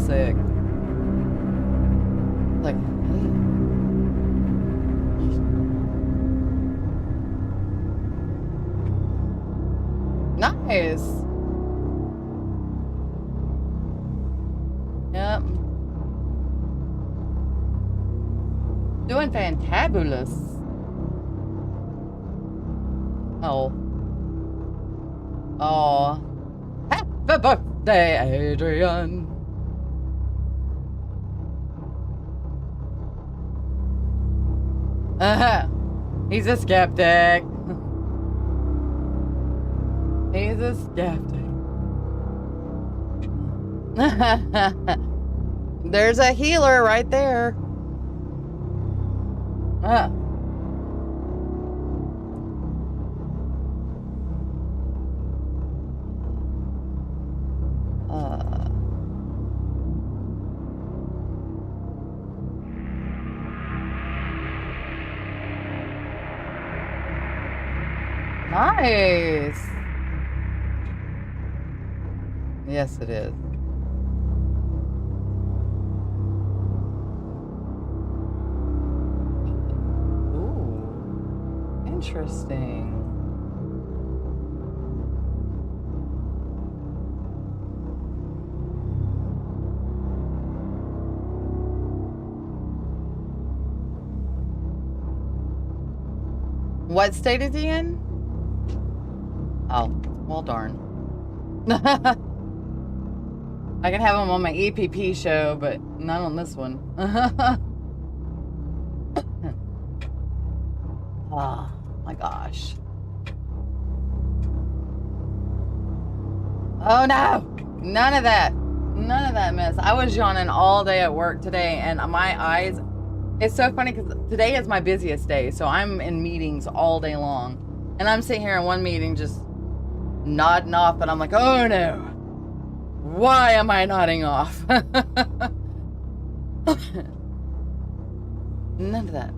sick. Like, hey. Nice. Yep. Doing fantabulous. Oh. Oh. Happy birthday, Adrian. He's a skeptic. He's a skeptic. There's a healer right there. Nice. Yes, it is. Ooh, interesting. What state is he in? Oh, well, darn. I can have him on my EPP show, but not on this one. Oh, my gosh. Oh, no. None of that. None of that mess. I was yawning all day at work today, and my eyes... It's so funny because today is my busiest day, so I'm in meetings all day long. And I'm sitting here in one meeting just nodding off, and I'm like, oh, no. Why am I nodding off? None of that.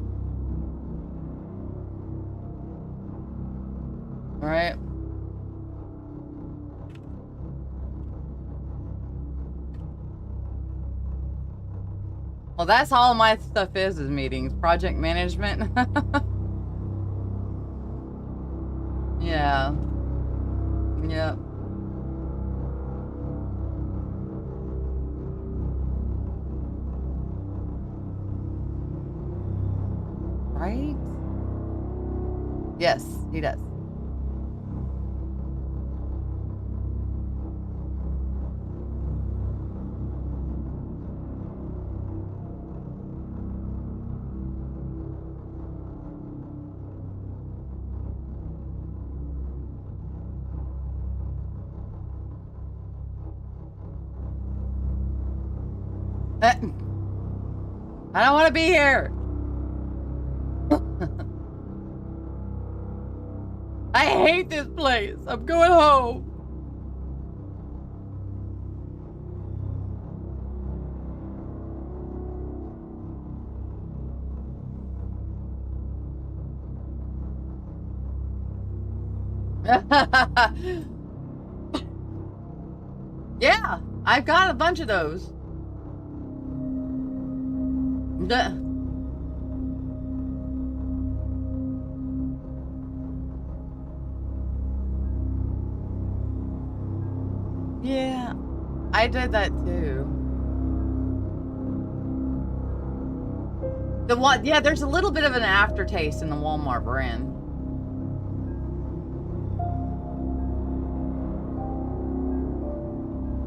All right. Well, that's all my stuff is meetings. Project management. Yeah. Yep. Right? Yes, he does. I don't want to be here. I hate this place. I'm going home. Yeah, I've got a bunch of those. Yeah, I did that too. The one, yeah, there's a little bit of an aftertaste in the Walmart brand.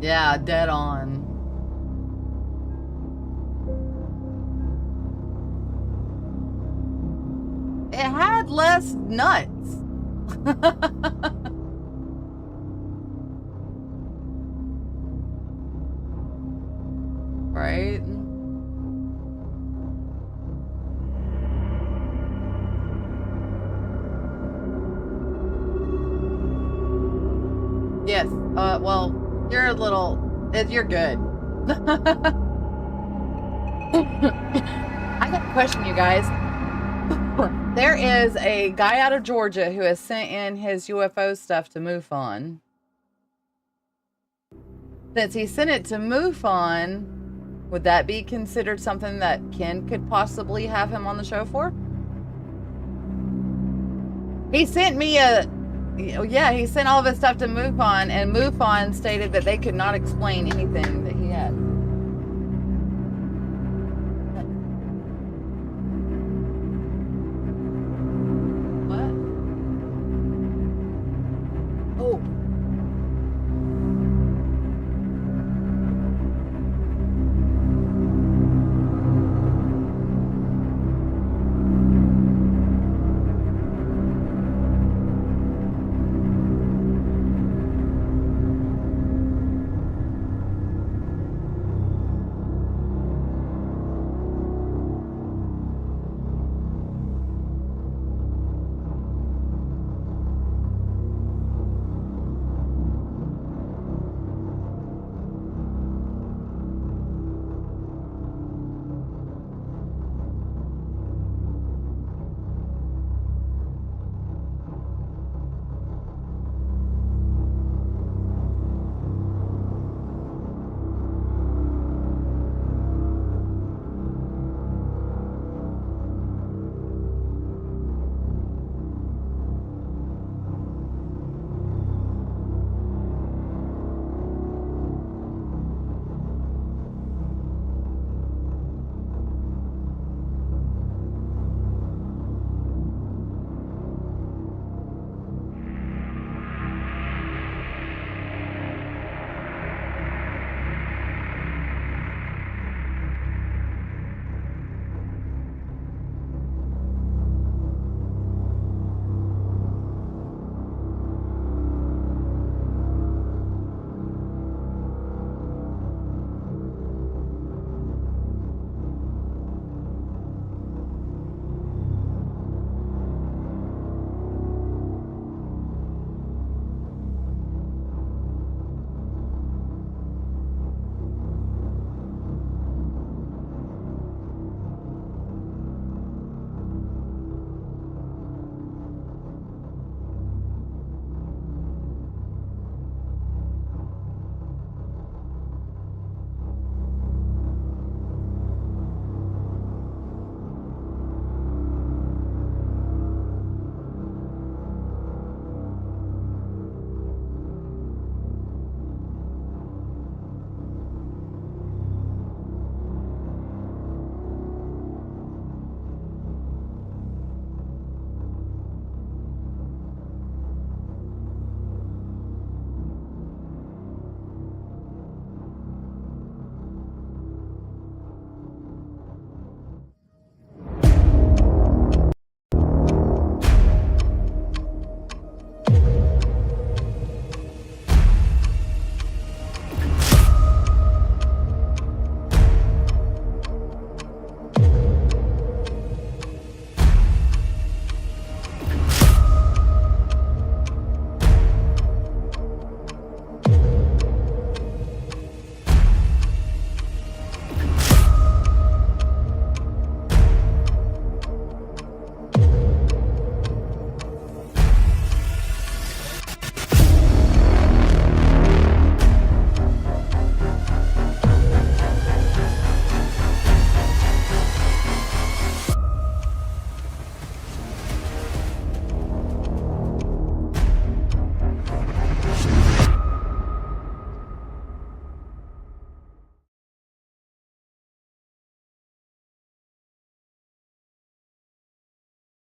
Yeah, dead on. It had less nuts. Right? Yes. Well, you're a little... You're good. I got a question, you guys. There is a guy out of Georgia who has sent in his UFO stuff to MUFON. Since he sent it to MUFON, would that be considered something that Ken could possibly have him on the show for? He sent me he sent all of his stuff to MUFON, and MUFON stated that they could not explain anything that he had. What? Oh.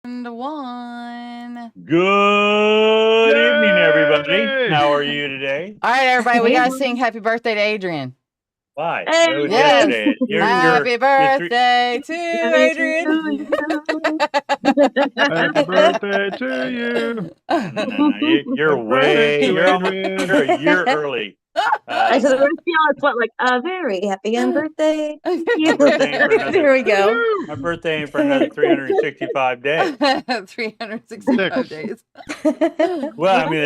One. Good evening, everybody. How are you today? All right, everybody, we gotta sing "Happy Birthday" to Adrian. Why? Hey, Yes. You're Happy birthday to Adrian. Happy birthday to you. You're way. to You're Adrian. a year early. I said, it's what, like a very happy birthday. My birthday ain't for another, There we go. my birthday ain't for another 365 days. 365 days. Well, I mean,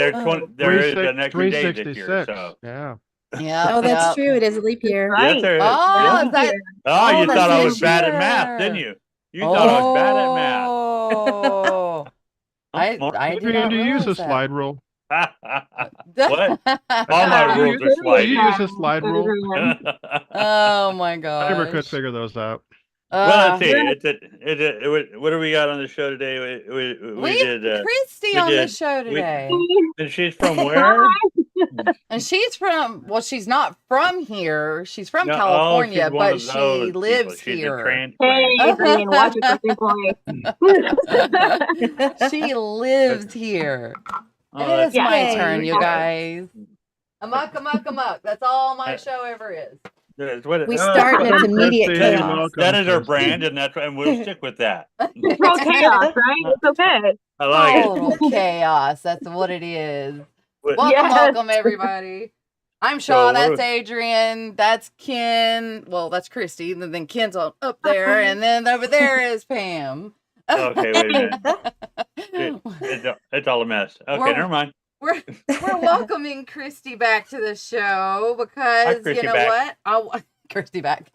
there is an extra day this year, 366. so. Yeah. Yeah. Oh, that's true. It is a leap year. Yes, there is. Oh, Yeah. is that? Oh, you that's thought I this was bad at year. math, didn't you? You thought I was bad at math. Oh. I did Adrian, not do you use a realize that. slide rule? What? All my rules are You sliding. use a slide rule. Oh my I never could gosh. figure those out. Well, let's see. What do we got on the show today? We We've did. Christy we on the did- show we- today. And she's from where? And she's from, well, she's not from here. She's from No, California, she's one but of she those people. lives She's here. a transplant. Hey, Adrian, watch your fucking voice. She lives here. Oh, It that's is my Yay. turn, you guys. Amok, amok, amok. That's all my show ever is. That's what We start and it's Welcome, immediate Kristi. chaos. Welcome, that is our Kristi. brand, and we'll stick with that. Control chaos, right? It's okay. I like it. Total chaos. That's what it is. What- Welcome, Yes. welcome, everybody. I'm Shaw. So, That's Adrian. That's Ken. Well, that's Christy. And then Ken's up there. And then over there is Pam. Okay, wait a minute. It's all a mess. Okay, We're- never mind. We're welcoming Christy back to the show because Christy you know back. what? Christy back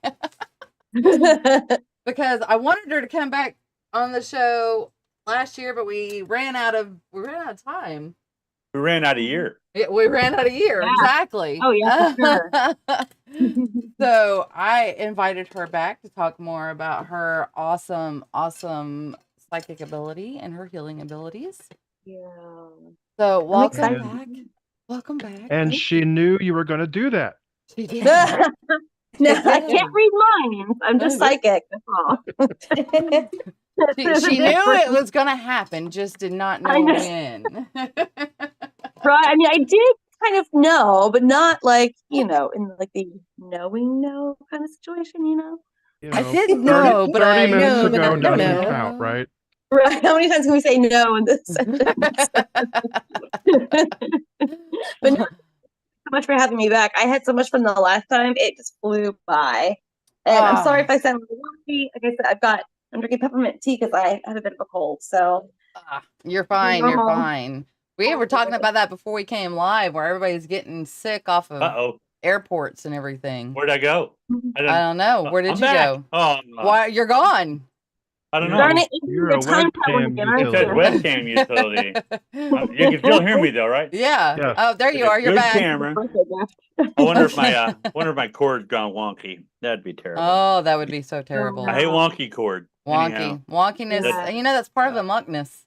because I wanted her to come back on the show last year, but we ran out of time. We ran out of year. We ran out of year, Yeah. exactly. Oh, yeah, for So I invited her back to talk more about her awesome psychic ability and her healing abilities. Yeah. So welcome excited. back. Welcome back. And she knew you were going to do that. She did. No, I can't read minds. I'm just psychic. That's all. She knew it was going to happen, just did not know I know. when. Right. I mean, I did kind of know, but not like, in like the knowing no kind of situation, You I know, did know, but 30 I minutes know, ago but I doesn't know. count, right? Right. How many times can we say no in this sentence? But no, so much for having me back. I had so much fun the last time. It just flew by. And I'm sorry if I sound a little wonky. Like I said, I'm drinking peppermint tea because I had a bit of a cold. So You're fine. You're Normal. fine. We were talking about that before we came live, where everybody's getting sick off of Uh-oh. airports and everything. Where'd I go? I don't know. Where did I'm you back. go? Oh, Why you're gone? I don't know. darn it, You're the a time webcam traveling It says again. webcam utility. You can still hear me though, right? Yeah. Yes. Oh, there you It's a are. You're good back. camera. I wonder if my cord's gone wonky. That'd be terrible. Oh, that would be so terrible. I hate wonky cord. Wonky. Wonkiness. Yeah. You know, that's part of the muckness.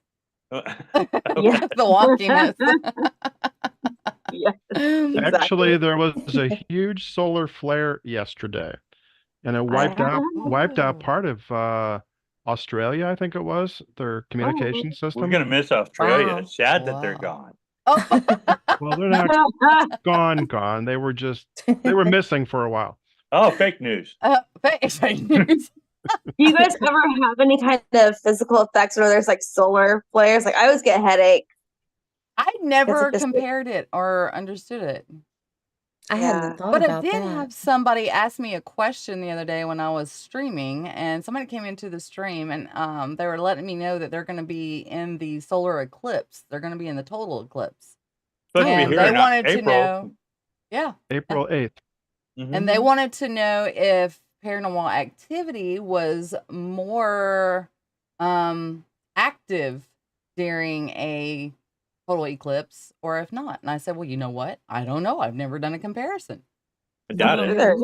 Okay. The wonkiness. Yeah. Actually, there was a huge solar flare yesterday, and it wiped out part of Australia, I think it was, their communication We're system. gonna miss Australia. Wow. It's sad that they're Wow. gone. Oh. Well, they're not gone. They were missing for a while. Oh, fake news. Fake news. Do you guys ever have any kind of physical effects where there's like solar flares? Like I always get headache. I never just- compared it or understood it. I hadn't thought But I about did that. have somebody ask me a question the other day when I was streaming, and somebody came into the stream and they were letting me know that they're going to be in the solar eclipse. They're going to be in the total eclipse. Supposed to be And here they in wanted to April. know, yeah, April 8th. Mhm. and they wanted to know if paranormal activity was more active during a total eclipse or if not. And I said, well, you know what? I don't know. I've never done a comparison. I doubt it. Either.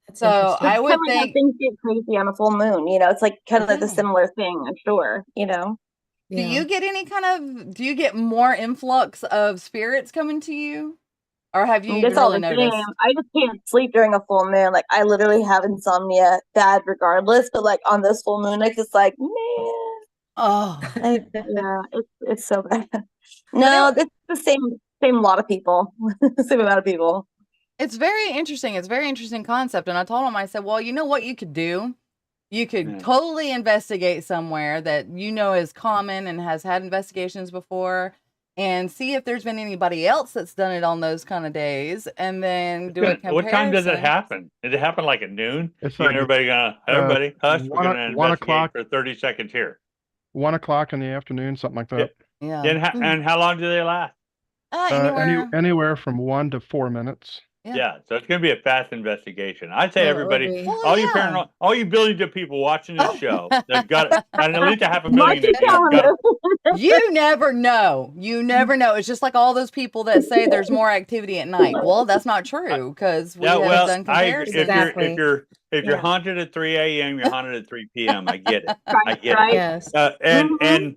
That's So interesting. I would Kinda like how think, things get crazy on a full moon. It's like kind of like the Yeah. similar thing. I'm sure. do Yeah. you get any do you get more influx of spirits coming to you? Or have you That's all really the noticed? same. I just can't sleep during a full moon. Like I literally have insomnia bad regardless. But like on this full moon, I just like man. Oh, Yeah, it's so bad. No, it's the same lot of people, same amount of people. it's very interesting. It's a very interesting concept. And I told him, I said, well, you know what you could do? You could Yeah. totally investigate somewhere that you know is common and has had investigations before and see if there's been anybody else that's done it on those kind of days and then do a comparison. What time does it happen? Did it happen like at noon? It's You and like everybody hush. We're gonna 1 investigate o'clock. for 30 seconds here. 1 o'clock in the afternoon, something like that. Yeah. And how long do they last? Anywhere. Anywhere from 1 to 4 minutes. Yeah, so it's going to be a fast investigation. I'd say Oh, it will everybody, be. Well, all you yeah. all you billions of people watching this show, they've got at least a half a Mark million your of you. Got calendar. You never know. You never know. It's just like all those people that say there's more activity at night. Well, that's not true because we yeah, have well, done I agree. comparisons. Exactly. If you're Yeah. haunted at 3 a.m., you're haunted at 3 p.m. I get it. I Right, get right. Yes. it. Mhm.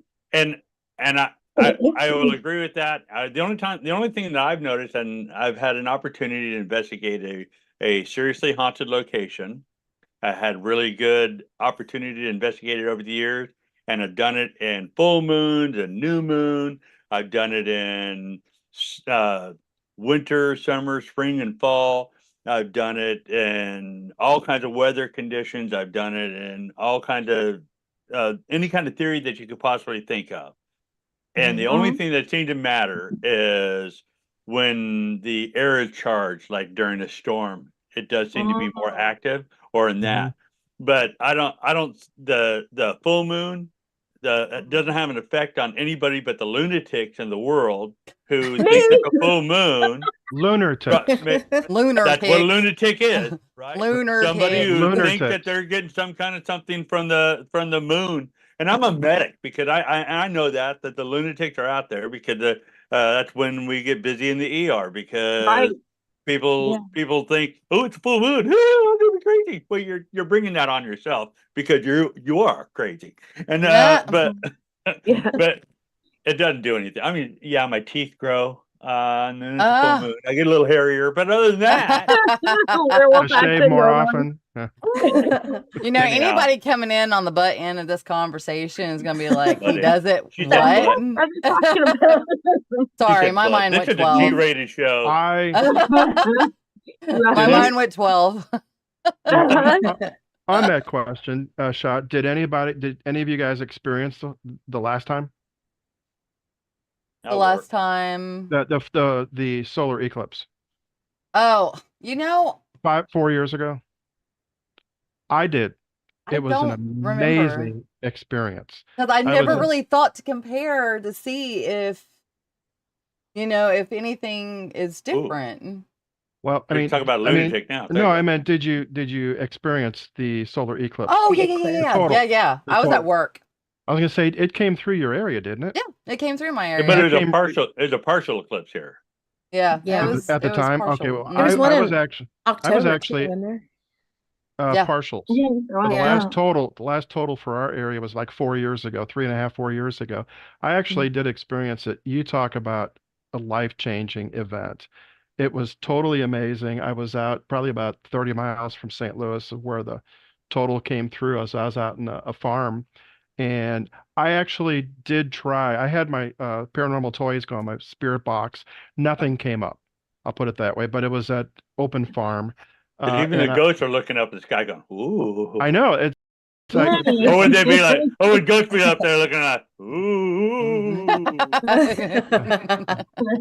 And I will agree with that. The only thing that I've noticed, and I've had an opportunity to investigate a seriously haunted location. I had really good opportunity to investigate it over the years, and I've done it in full moons and new moon. I've done it in uh, winter, summer, spring, and fall. I've done it in all kinds of weather conditions. I've done it in all kinds of any kind of theory that you could possibly think of. And the only Mhm. thing that seemed to matter is when the air is charged, like during a storm, it does seem to be more Mhm. active or in Mhm. that. But I don't, the full moon, it doesn't have an effect on anybody but the lunatics in the world who think that Me. the full moon, Lunatics. Lunar that's what a ticks. lunatic is, right? Lunar Somebody ticks. who thinks that Lunatics. they're getting some kind of something from the moon. And I'm a medic because I know that the lunatics are out there because that's when we get busy in the ER Right. because Yeah. people think, oh, it's a full moon, oh, I'm gonna be crazy. Well, you're bringing that on yourself because you are crazy. And Yeah. but Yeah. but it doesn't do anything. I mean, yeah, my teeth grow, and then it's a full Uh. moon. I get a little hairier, but other than that, Werewolf To shave accent more going on. often. Yeah. You know, anyhow, anybody coming in on the butt end of this conversation is going to be like, he buddy, does it. she said What? butt. What are you talking about? She Sorry, said my butt. mind This went is a 12. G-rated show. I My Did any- mind went 12. on that question, Shot, did any of you guys experience the last time? The That'll last work. time. The solar eclipse? Oh, you know, 4 years ago? I did. I It was an don't remember amazing experience. because I I never was really thought to compare to see if, if anything is Ooh, different. well, we can talk about lunatic now. no, I meant did you experience the solar eclipse? Oh, The yeah. eclipse. Total. Yeah. The I was at total. work. I was gonna say it came through your area, didn't it? Yeah, it came through my But area. it was came- a partial eclipse here. Yeah, Yeah. At the it was time? partial. Okay, well, Mhm. There's one I was in actually October actually too, isn't there? Yeah. partials. Yeah, So right. the Yeah. last total for our area was like 4 years ago, 3.5, 4 years ago. I actually did experience it. You talk about a life-changing event. It was totally amazing. I was out probably about 30 miles from St. Louis where the total came through. I was out in a farm, and I actually did try. I had my paranormal toys going, my spirit box. Nothing came up. I'll put it that way. But it was at open farm. Because even the And ghosts are looking up at the sky going, ooh. I know it's like Or would they be like, would ghosts be up there looking at, ooh.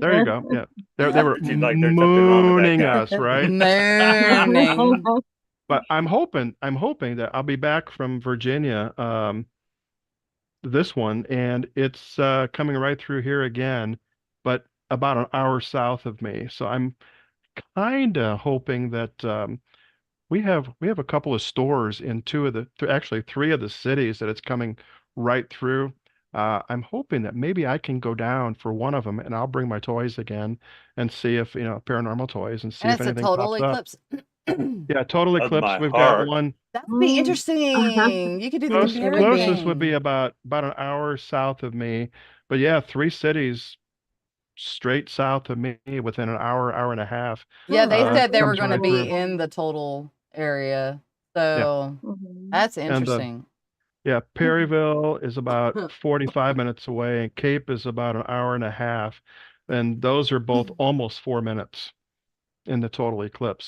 there you go. Yeah, they were Seems like there's something wrong with that mooning guy. us, right? Mooning. But I'm hoping that I'll be back from Virginia this one, and it's coming right through here again, but about an hour south of me. So I'm kind of hoping that we have a couple of stores in actually three of the cities that it's coming right through. I'm hoping that maybe I can go down for one of them, and I'll bring my toys again and see if paranormal toys, and see And if it's a anything total pops up. eclipse. Yeah, total Of eclipse. my We've got heart. one. That would be interesting. You could do the Close- compare Closest would thing. be about an hour south of me, but yeah, three cities straight south of me within an hour and a half. Yeah, they said they were comes going to right be through. in the total area. So that's And interesting. yeah, Perryville is about 45 minutes away, and Cape is about an hour and a half, and those are both almost 4 minutes in the total eclipse.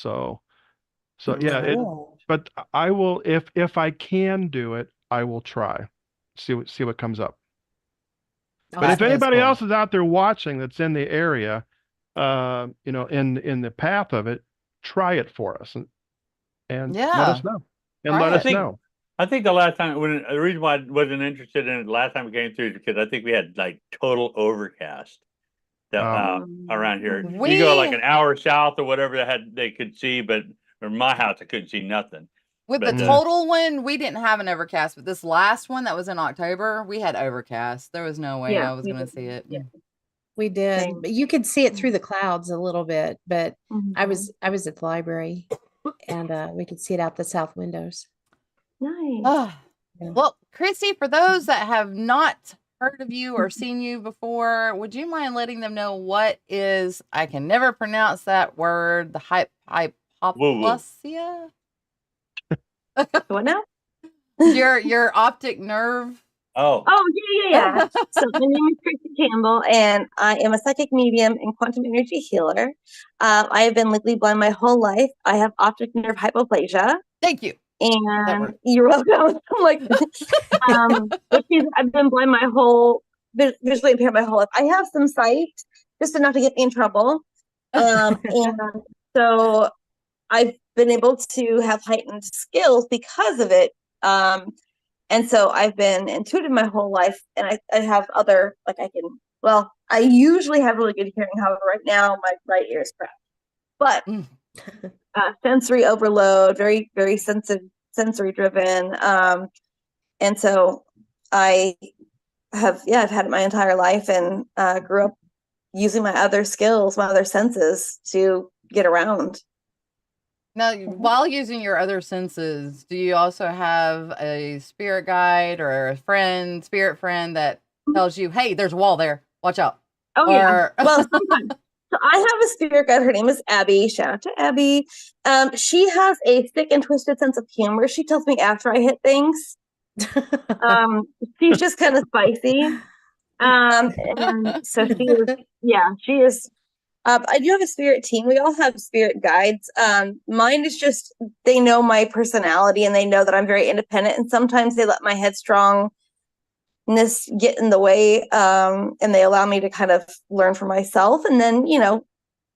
So yeah, Cool. but I will, if I can do it, I will try. See what comes up. Oh, But if that is anybody cool. else is out there watching that's in the area, in the path of it, try it for us and let Yeah. us know. And Try let it. us know. I think the last time, the reason why I wasn't interested in it last time it came through is because I think we had like total overcast. around here. You We- go like an hour south or whatever they could see, but or my house I couldn't see nothing. With But, the total one, we didn't have an overcast, but this last one that was in October, we had overcast. There was no way Yeah, I was we going to did. see it. Yeah. We did. Same. But you could see it through the clouds a little bit, but I Mhm. was at the library and we could see it out the south windows. Nice. Ah. Yeah. Well, Kristi, for those that have not heard of you or seen you before, would you mind letting them know what is, I can never pronounce that word, the hypoplasia? What now? Your optic nerve? Oh, Yeah. So my name is Kristi Campbell, and I am a psychic medium and quantum energy healer. I have been legally blind my whole life. I have optic nerve hypoplasia, Thank you. and worked. you're welcome. I'm like, I've been blind my whole, visually impaired my whole life. I have some sight, just enough to get me in trouble. And so I've been able to have heightened skills because of it. And so I've been intuitive my whole life, and I have other, like I usually have really good hearing. However, right now my right ear is cracked. But sensory overload, very, very sensory driven. And so I've had it my entire life, and grew up using my other skills, my other senses to get around. Now, while using your other senses, do you also have a spirit guide or a spirit friend that tells you, hey, there's a wall there, watch out? Oh, yeah. Well, sometimes. So I have a spirit guide. Her name is Abby. Shout out to Abby. She has a thick and twisted sense of humor. She tells me after I hit things. She's just kind of spicy. And so she is. I do have a spirit team. We all have spirit guides. Mine is just, they know my personality, and they know that I'm very independent, and sometimes they let my headstrongness get in the way, and they allow me to kind of learn for myself, and then,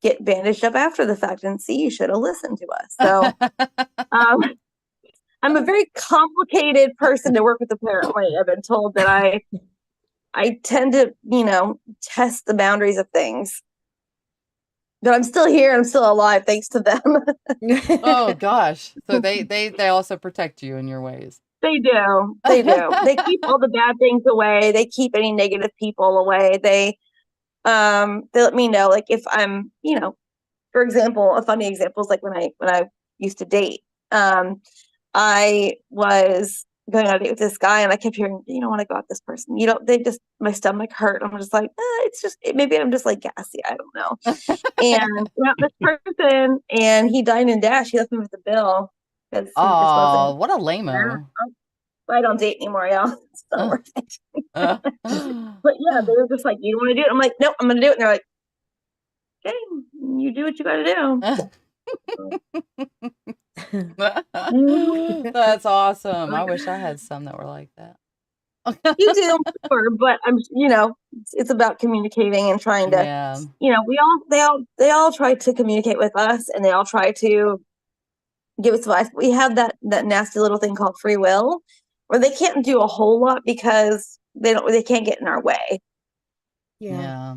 get bandaged up after the fact and see, you should have listened to us. So I'm a very complicated person to work with, apparently. I've been told that I tend to, test the boundaries of things. But I'm still here. I'm still alive, thanks to them. Oh gosh! So they also protect you in your ways. They do. They do. They keep all the bad things away. They keep any negative people away. They let me know, like, if I'm, for example, a funny example is like when I used to date. I was going on a date with this guy, and I kept hearing, you don't want to go out with this person. My stomach hurt. I'm just like, maybe I'm just like gassy. I don't know. And this person, and he dined and dashed. He left me with the bill. Oh, what a lame-o. I don't date anymore, y'all. It's not worth it. But yeah, they were just like, you want to do it? I'm like, nope, I'm going to do it. And they're like, okay, you do what you got to do. That's awesome. I wish I had some that were like that. You do, sure, but I'm, it's about communicating and trying to, they all try to communicate with us, and they all try to give us advice. We have that nasty little thing called free will, where they can't do a whole lot because they can't get in our way. Yeah.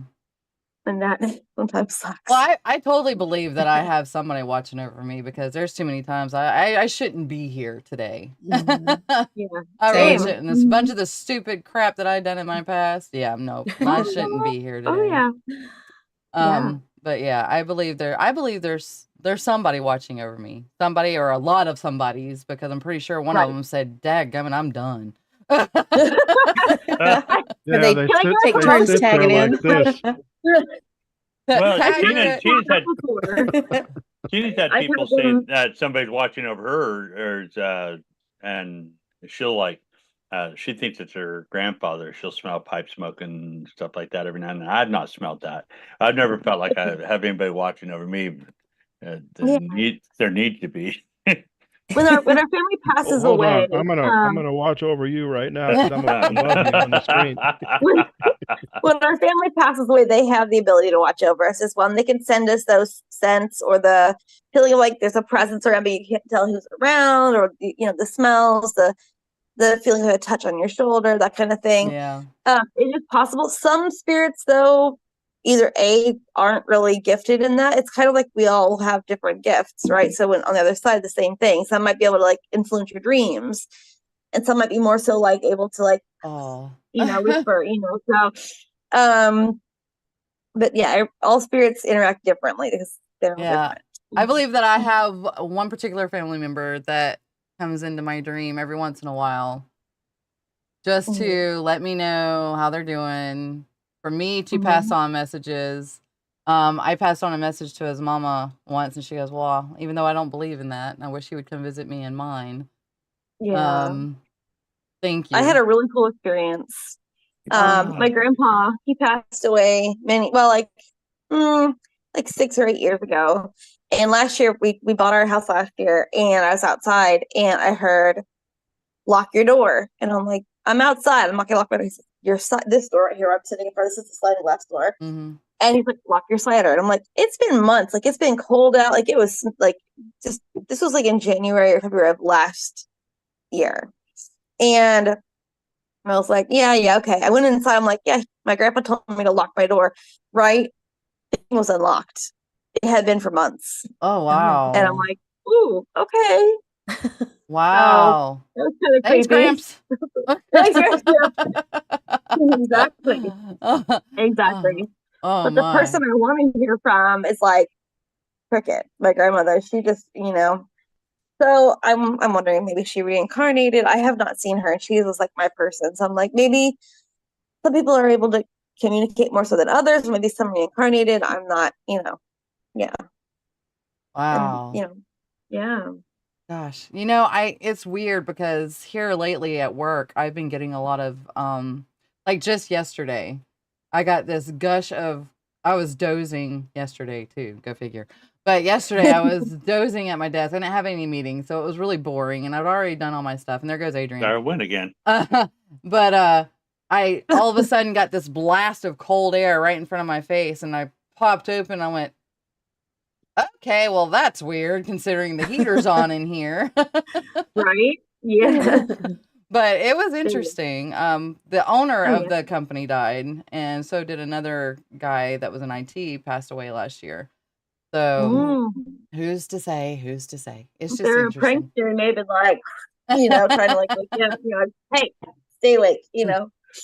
And that sometimes sucks. Well, I totally believe that I have somebody watching over me, because there's too many times I shouldn't be here today. Yeah. I really shouldn't. This bunch of the stupid crap that I've done in my past. Yeah, no, I shouldn't be here today. Oh yeah. But yeah, I believe there's somebody watching over me. Somebody, or a lot of somebodies, because I'm pretty sure one of them said, "Dadgummit, I'm done." They take turns tagging in. Well, Tina's had people say that somebody's watching over her, and she'll she thinks it's her grandfather. She'll smell pipe smoke and stuff like that every now and then. I've not smelled that. I've never felt like I have anybody watching over me. There needs to be. When our family passes away, I'm gonna watch over you right now, because I'm above you on the screen. When our family passes away, they have the ability to watch over us as well. And they can send us those scents, or the feeling of like there's a presence around, but you can't tell who's around, or the smells, the feeling of a touch on your shoulder, that kind of thing. Yeah. It is possible. Some spirits, though, either aren't really gifted in that. It's kind of like we all have different gifts, right? So when on the other side, the same thing. Some might be able to like influence your dreams, and some might be more so like able to like, whisper, so, but yeah, all spirits interact differently because they're all different. I believe that I have one particular family member that comes into my dream every once in a while just to let me know how they're doing, for me to pass on messages. I passed on a message to his mama once, and she goes, well, even though I don't believe in that, I wish he would come visit me in mine. Yeah. Thank you. I had a really cool experience. My grandpa, he passed away like 6 or 8 years ago. And last year, we bought our house last year, and I was outside, and I heard, lock your door. And I'm like, I'm outside. I'm not going to lock my door. He said, this door right here where I'm sitting in front, this is the sliding glass door. And he's like, lock your slider. And I'm like, it's been months. Like, it's been cold out. Like, it was like, this was like in January or February of last year. And I was like, yeah, okay. I went inside. I'm like, yeah, my grandpa told me to lock my door. Right? It was unlocked. It had been for months. Oh, wow. And I'm like, ooh, okay. Wow. So, that was kind of Thanks, creepy. Gramps. Thanks, Gramps. Exactly. Oh, but the person I want to hear from is like Cricket, my grandmother. She just, So I'm wondering, maybe she reincarnated. I have not seen her, and she was like my person. So I'm like, maybe some people are able to communicate more so than others. Maybe some reincarnated. I'm not, yeah. Wow. And, yeah. Gosh, it's weird because here lately at work, I've been getting a lot of, like just yesterday, I got this gush of, I was dozing yesterday too, go figure. But yesterday I was dozing at my desk. I didn't have any meetings, so it was really boring, and I'd already done all my stuff. And there goes Adrian. There I went again. But I all of a sudden got this blast of cold air right in front of my face, and I popped open. I went, okay, well, that's weird considering the heater's on in here. Right? Yeah. But it was interesting. The owner of the company died, and so did another guy that was in IT, passed away last year. So who's to say? Who's to say? It's just they're interesting. a prankster, and they've been like, trying to like, hey, stay awake,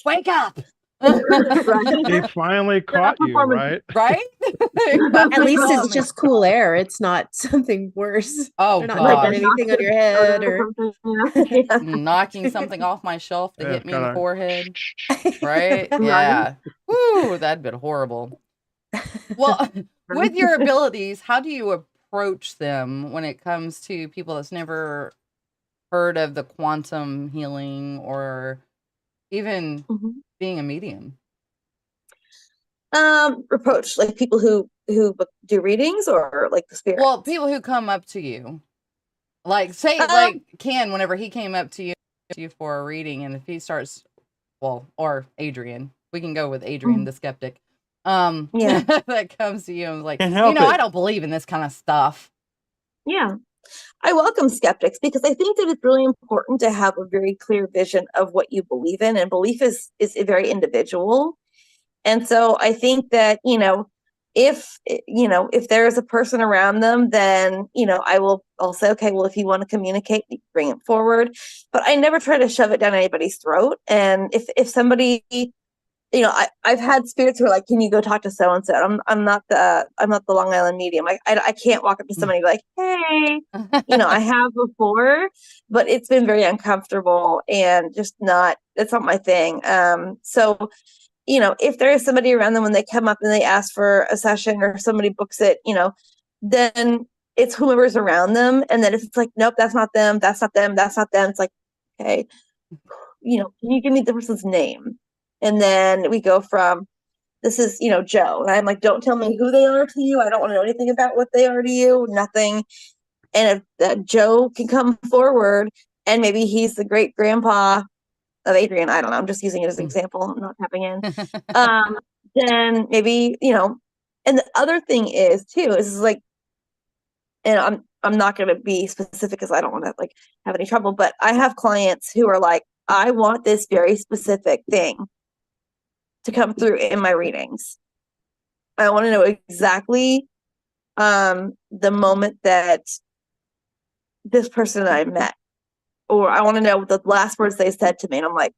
Wake up. He finally caught you, right? Right? At least it's just cool air. It's not something worse. Oh, they're not gosh. knocking anything on your head or knocking something off my shelf to hit me in the forehead. Right? Yeah. Woo, that'd been horrible. Well, with your abilities, how do you approach them when it comes to people that's never heard of the quantum healing or even being a medium? Approach like people who do readings, or like the spirits? Well, people who come up to you, like say like Ken, whenever he came up to you for a reading, and if he starts, or Adrian, we can go with Adrian the skeptic, that comes to you and is like, I don't believe in this kind of stuff. Yeah. I welcome skeptics because I think that it's really important to have a very clear vision of what you believe in, and belief is very individual. And so I think that, if there is a person around them, then, I'll say, okay, well, if you want to communicate, bring it forward. But I never try to shove it down anybody's throat. And if somebody, I've had spirits who are like, can you go talk to so-and-so? I'm not the Long Island medium. I can't walk up to somebody and be like, hey, I have before, but it's been very uncomfortable and just it's not my thing. So, if there is somebody around them when they come up and they ask for a session, or somebody books it, then it's whoever's around them. And then if it's like, nope, that's not them, that's not them, that's not them. It's like, okay, can you give me the person's name? And then we go from, this is, Joe. And I'm like, don't tell me who they are to you. I don't want to know anything about what they are to you, nothing. And if that Joe can come forward, and maybe he's the great grandpa of Adrian, I don't know, I'm just using it as an example, I'm not tapping in. Then maybe, and the other thing is too, is like, and I'm not going to be specific because I don't want to like have any trouble, but I have clients who are like, I want this very specific thing to come through in my readings. I want to know exactly the moment that this person I met, or I want to know the last words they said to me. And I'm like,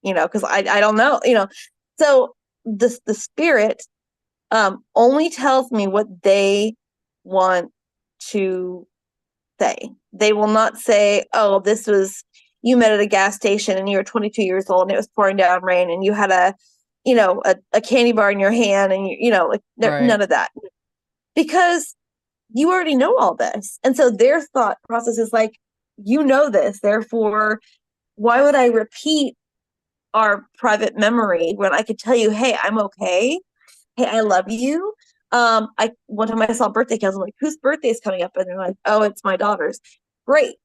because I don't know, So the spirit only tells me what they want to say. They will not say, oh, this was, you met at a gas station and you were 22 years old and it was pouring down rain and you had a candy bar in your hand and none of that, because you already know all this. And so their thought process is like, this, therefore, why would I repeat our private memory when I could tell you, hey, I'm okay. Hey, I love you. One time I saw birthday cards. I'm like, whose birthday is coming up? And they're like, oh, it's my daughter's. Great.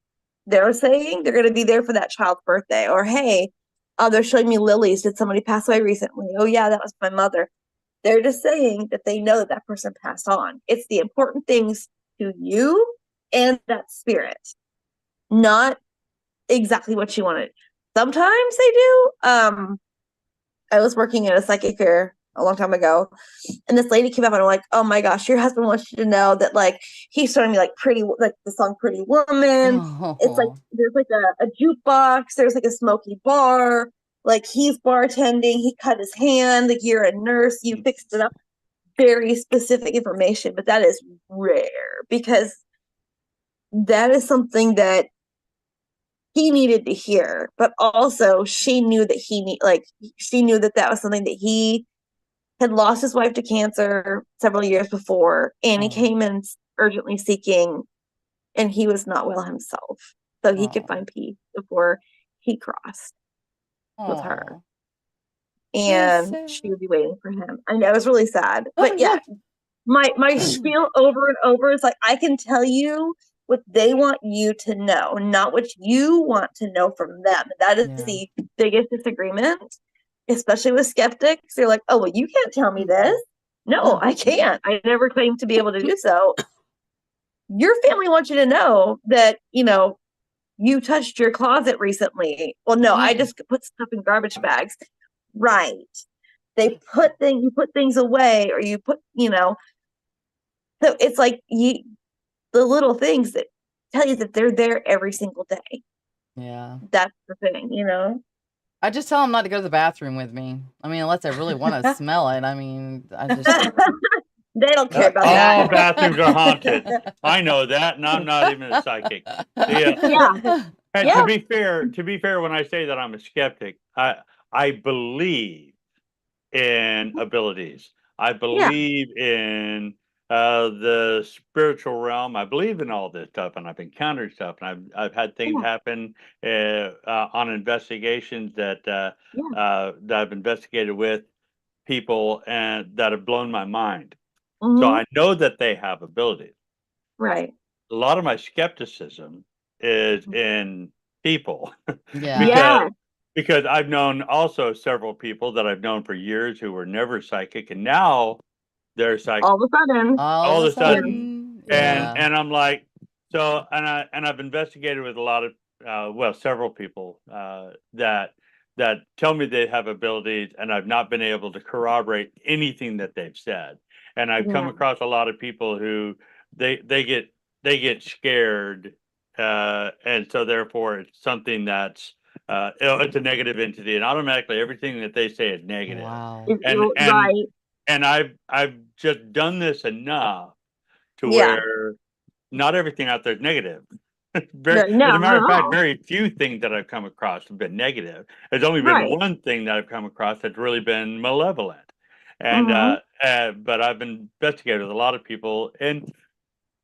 They're saying they're going to be there for that child's birthday. Or, hey, they're showing me lilies. Did somebody pass away recently? Oh, yeah, that was my mother. They're just saying that they know that person passed on. It's the important things to you and that spirit, not exactly what you wanted. Sometimes they do. I was working at a psychic fair a long time ago, and this lady came up and I'm like, oh my gosh, your husband wants you to know that, like, he's showing me like the song Pretty Woman. Oh. It's like there's like a jukebox, there's like a smoky bar, like he's bartending, he cut his hand, like you're a nurse, you fixed it up. Very specific information, but that is rare because that is something that he needed to hear, but also she knew that she knew that that was something that he had lost his wife to cancer several years before, and he came in urgently seeking, and he was not well himself, so he could find peace before he crossed with her, and she would be waiting for him. I know, it was really sad, but yeah, my spiel over and over is like, I can tell you what they want you to know, not what you want to know from them. That is the biggest disagreement, especially with skeptics. They're like, oh, well, you can't tell me this. No, I can't. I never claimed to be able to do so. Your family wants you to know that, you touched your closet recently. Well, no, I just put stuff in garbage bags. Right. You put things away, or you put, so it's like the little things that tell you that they're there every single day. Yeah. That's the thing, I just tell them not to go to the bathroom with me. I mean, unless I really want to smell it. I mean, I just... They don't care about that. All bathrooms are haunted. I know that, and I'm not even a psychic. Yeah. And to be fair, when I say that I'm a skeptic, I believe in abilities. I believe in the spiritual realm. I believe in all this stuff, and I've encountered stuff, and I've had things happen on investigations that I've investigated with people and that have blown my mind. So I know that they have abilities. Right. A lot of my skepticism is in people. Yeah. Because I've known also several people that I've known for years who were never psychic, and now they're psychic all of a sudden. Yeah. And I'm like, so, and I've investigated with a lot of several people that tell me they have abilities, and I've not been able to corroborate anything that they've said. And I've come across a lot of people who they get scared, and so therefore it's something that's it's a negative entity, and automatically everything that they say is negative. Wow. And I've just done this enough to where not everything out there is negative. As a matter of fact, very few things that I've come across have been negative. There's only been one thing that I've come across that's really been malevolent. And but I've been investigating with a lot of people, and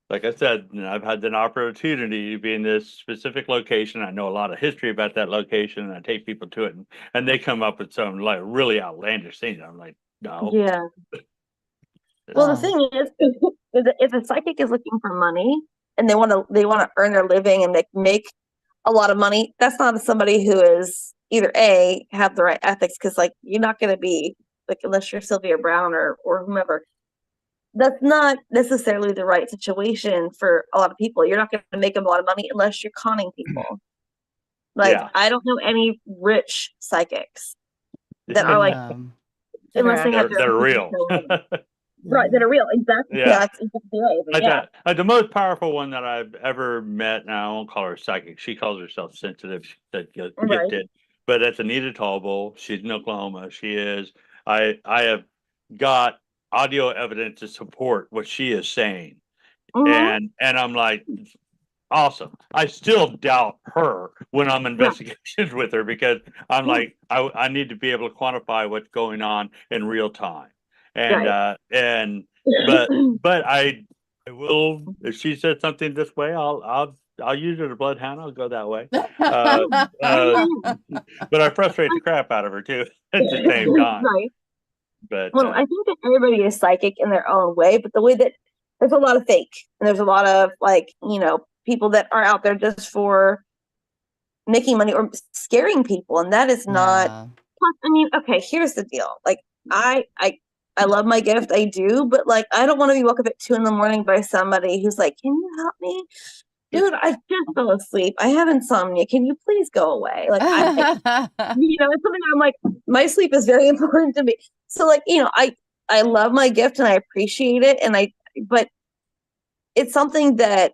like I said, I've had an opportunity to be in this specific location. I know a lot of history about that location, and I take people to it, and they come up with some like really outlandish things. I'm like, no. Yeah. Well, the thing is, if a psychic is looking for money and they want to earn their living and they make a lot of money, that's not somebody who is either have the right ethics, because like you're not going to be like, unless you're Sylvia Brown or whomever. That's not necessarily the right situation for a lot of people. You're not going to make a lot of money unless you're conning people. Like, I don't know any rich psychics that are like, unless they have they're real. Right, that are real. Exactly. Yeah. That's exactly right. But yeah. The most powerful one that I've ever met, and I won't call her psychic. She calls herself sensitive. She said Right. gifted, but that's Anita Tallbull. She's in Oklahoma. She is. I have got audio evidence to support what she is saying, Mhm. and I'm like, awesome. I still doubt her when I'm Right. investigations with her because I'm like, I need to be able to quantify what's going on in real time. And but I will, if she said something this way, I'll use her to bloodhound. I'll go that way. But I frustrate the crap out of her too at the same time. Right. But Well, I think that everybody is psychic in their own way, but the way that there's a lot of fake, and there's a lot of like, people that are out there just for making money or scaring people, and that is not. Yeah. Plus, I mean, okay, here's the deal. Like, I love my gift, I do, but like, I don't want to be woke up at 2 a.m. by somebody who's like, "Can you help me, dude? I just fell asleep. I have insomnia. Can you please go away?" Like, it's something I'm like, my sleep is very important to me. So like, I love my gift and I appreciate it, but it's something that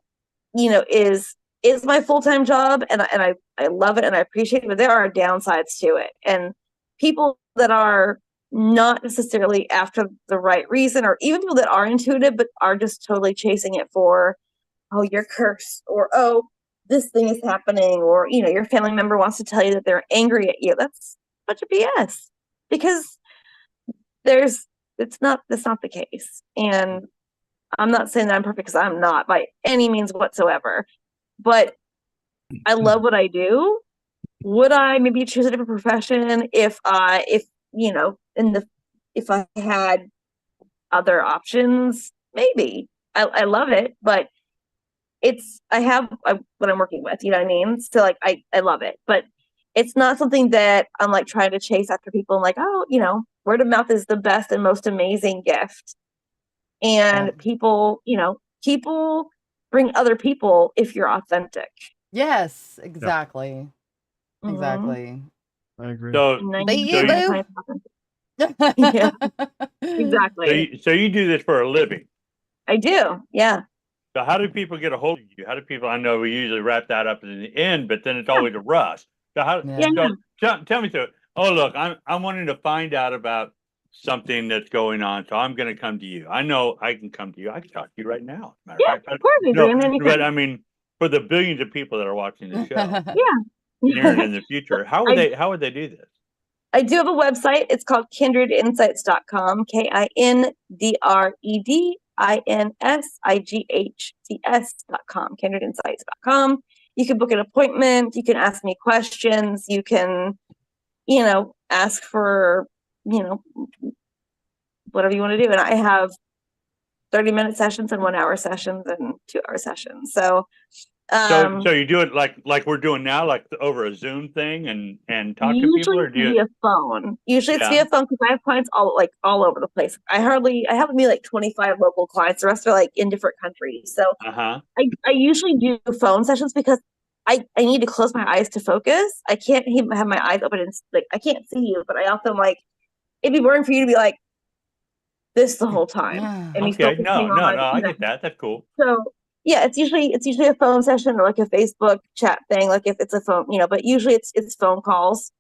is my full-time job, and I love it and I appreciate it, but there are downsides to it, and people that are not necessarily after the right reason, or even people that are intuitive but are just totally chasing it for, oh, you're cursed, or oh, this thing is happening, or your family member wants to tell you that they're angry at you. That's a bunch of BS, because that's not the case. And I'm not saying that I'm perfect, because I'm not by any means whatsoever, but I love what I do. Would I maybe choose a different profession if I had other options? Maybe. I love it, but I have what I'm working with, you know what I mean? So like, I love it, but it's not something that I'm like trying to chase after people and like, oh, word of mouth is the best and most amazing gift. And people bring other people if you're authentic. Yes, exactly. Mhm. Exactly. I agree. So, They you, boo. Yeah, exactly. so you do this for a living. I do. Yeah. So how do people get a hold of you? How do people? I know we usually wrap that up in the end, but then it's always a rush. So how? Yeah. So tell me through it. Oh, look, I'm wanting to find out about something that's going on, so I'm going to come to you. I know I can come to you. I can talk to you right now. Matter Yeah, of fact, of course, Adrian. but I mean, for the billions of people that are watching the show, near and Yeah. in the future, how would they do this? I do have a website. It's called kindredinsights.com. KINDREDINSIGHTS.com. Kindredinsights.com. You can book an appointment. You can ask me questions. You can, ask for, whatever you want to do. And I have 30-minute sessions and 1-hour sessions and 2-hour sessions. So you do it like we're doing now, like over a Zoom thing, and talk to people, or do you? Via phone. Usually it's via phone, because I have clients all over the place. I have maybe like 25 local clients. The rest are like in different countries. So I usually do phone sessions because I need to close my eyes to focus. I can't have my eyes open and like, I can't see you, but I also like, it'd be boring for you to be like this the whole time. And okay, no, I get that. That's cool. So yeah, it's usually a phone session or like a Facebook chat thing, like if it's a phone, but usually it's phone calls.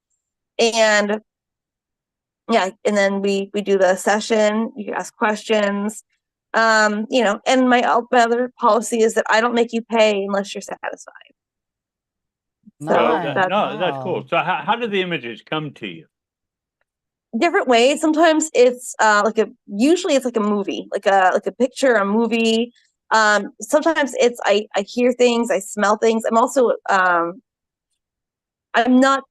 And yeah, and then we do the session, you can ask questions. And my other policy is that I don't make you pay unless you're satisfied. So that's cool. So how do the images come to you? Different ways. Sometimes it's usually it's like a movie, like a picture, a movie. Sometimes it's I hear things, I smell things. I'm also I'm not,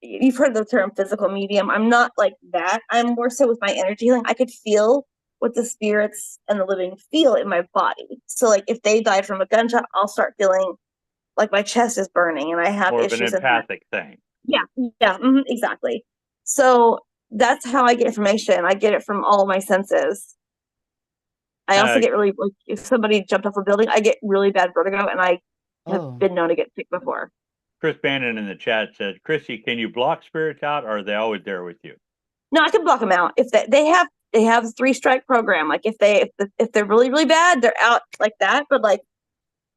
you've heard the term physical medium. I'm not like that. I'm more so with my energy healing. I could feel what the spirits and the living feel in my body. So like if they died from a gunshot, I'll start feeling like my chest is burning and I have more issues. Of an empathic thing. Yeah, exactly. So that's how I get information. I get it from all my senses. I also get really, like, if somebody jumped off a building, I get really bad vertigo, and I have been known to get sick before. Chris Bannon in the chat said, Kristi, can you block spirits out, or are they always there with you? No, I can block them out. If they have they have a 3-strike program. Like if they're really, really bad, they're out like that. But like,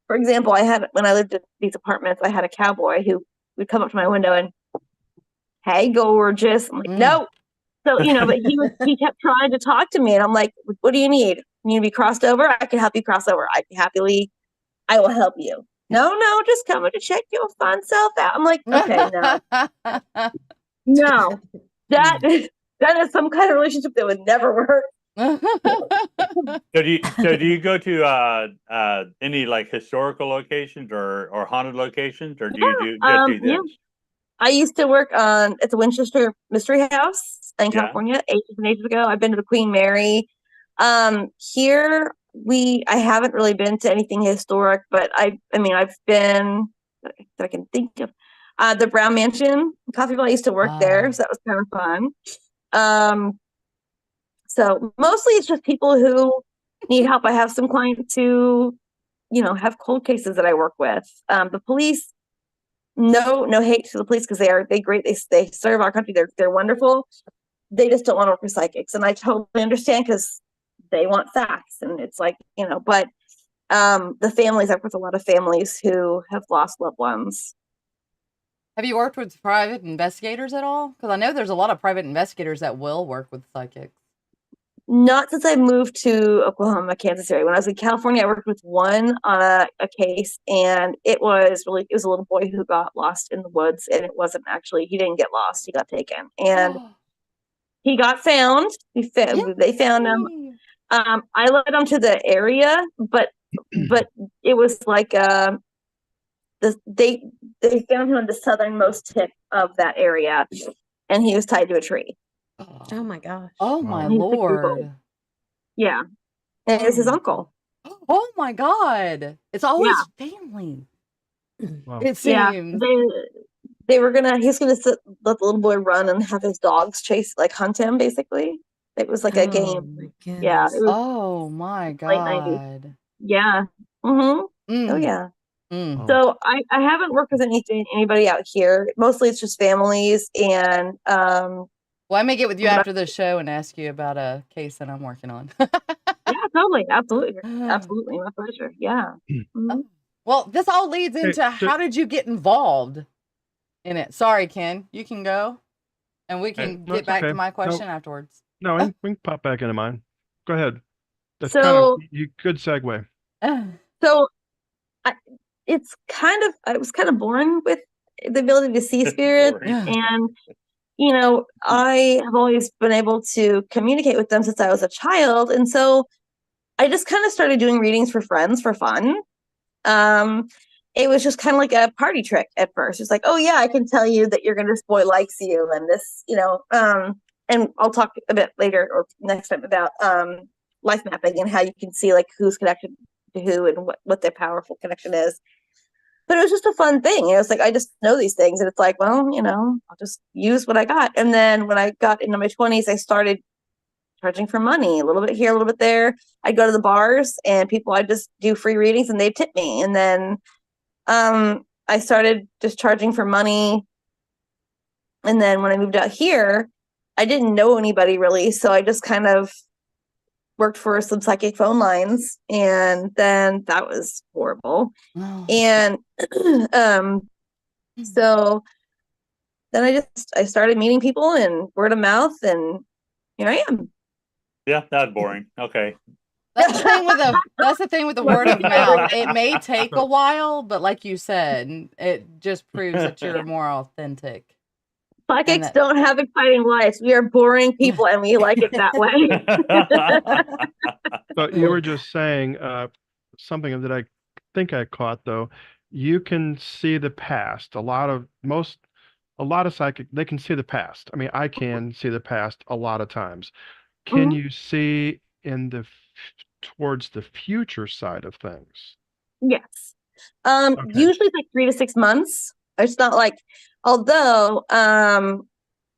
for example, when I lived in these apartments, I had a cowboy who would come up to my window and, "Hey, gorgeous." I'm like, "No." So, but he kept trying to talk to me, and I'm like, "What do you need? You need to be crossed over? I can help you cross over. I will help you." No, just coming to check your fun self out. I'm like, okay, no, that is some kind of relationship that would never work. So do you go to any like historical locations or haunted locations, or do you just do this? Yeah. I used to work at the Winchester Mystery House in California ages and ages ago. I've been to the Queen Mary. Here I haven't really been to anything historic, but I've been that I can think of. The Brown Mansion in Coffeyville. I used to work there, so that was kind of fun. So mostly it's just people who need help. I have some clients who, have cold cases that I work with. The police. No hate to the police, because they're great. They serve our country. They're wonderful. They just don't want to work with psychics, and I totally understand, because they want facts, and it's like, But the families, I've worked with a lot of families who have lost loved ones. Have you worked with private investigators at all? Because I know there's a lot of private investigators that will work with psychics. Not since I moved to Oklahoma, Kansas area. When I was in California, I worked with one on a case, and it was a little boy who got lost in the woods, and it wasn't actually, he didn't get lost, he got taken, and he got found. They found him. I led him to the area, but it was like they found him on the southernmost tip of that area, and he was tied to a tree. Oh my gosh. Oh my Lord. Yeah. And it was his uncle. Oh my God. It's always family. Wow. It seems. He was gonna let the little boy run and have his dogs hunt him, basically. It was like a game. Yeah. It was oh my God. late 90s. Yeah. Mm-hmm. Oh yeah. So I haven't worked with anybody out here. Mostly it's just families, and well, I may get with you after the show and ask you about a case that I'm working on. Yeah, totally. Absolutely. Absolutely. My pleasure. Yeah. Mm-hmm. Well, this all leads into how did you get involved in it? Sorry, Ken. You can go, and we can get back to my question afterwards. No, we can pop back into mine. Go ahead. That's good segue. So I was kind of born with the ability to see spirit, and I have always been able to communicate with them since I was a child, and so I just kind of started doing readings for friends for fun. It was just kind of like a party trick at first. It's like, oh yeah, I can tell you that this boy likes you, and this, and I'll talk a bit later or next time about life mapping and how you can see like who's connected to who and what their powerful connection is. But it was just a fun thing. It's like, I just know these things, and it's like, well, I'll just use what I got. And then when I got into my 20s, I started charging for money, a little bit here, a little bit there. I'd go to the bars, and I'd just do free readings, and they'd tip me. And then I started just charging for money. And then when I moved out here, I didn't know anybody really. So I just kind of worked for some psychic phone lines, and then that was horrible. And so then I started meeting people, and word of mouth, and here I am. Yeah, that's boring. Okay. That's the thing with the word of mouth. It may take a while, but like you said, it just proves that you're more authentic. Psychics don't have exciting lives. We are boring people, and we like it that way. So you were just saying something that I think I caught, though. You can see the past. A lot of psychic, they can see the past. I mean, I can see the past a lot of times. Can you see in towards the future side of things? Yes. Usually it's like 3 to 6 months. It's not like, although I'm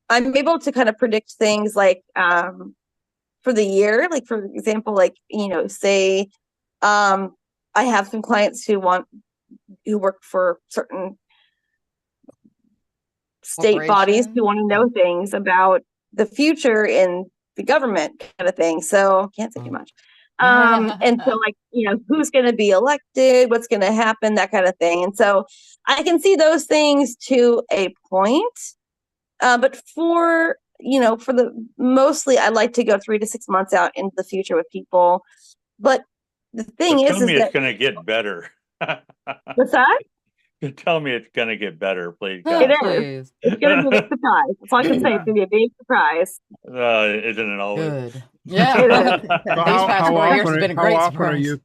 able to kind of predict things like for the year, like for example, like say I have some clients who work for certain state bodies who want to know things about the future in the government kind of thing. So can't say too much. And so like, who's going to be elected, what's going to happen, that kind of thing. And so I can see those things to a point. But for the mostly I like to go 3 to 6 months out into the future with people. But the thing Tell me is it's going to get better. What's that? Tell me it's going to get better, please. It God. is. It's going to be a big surprise. That's all I can say. It's going to be a big surprise. Isn't it always? Good. Yeah. It is. These past 4 years has been a great surprise.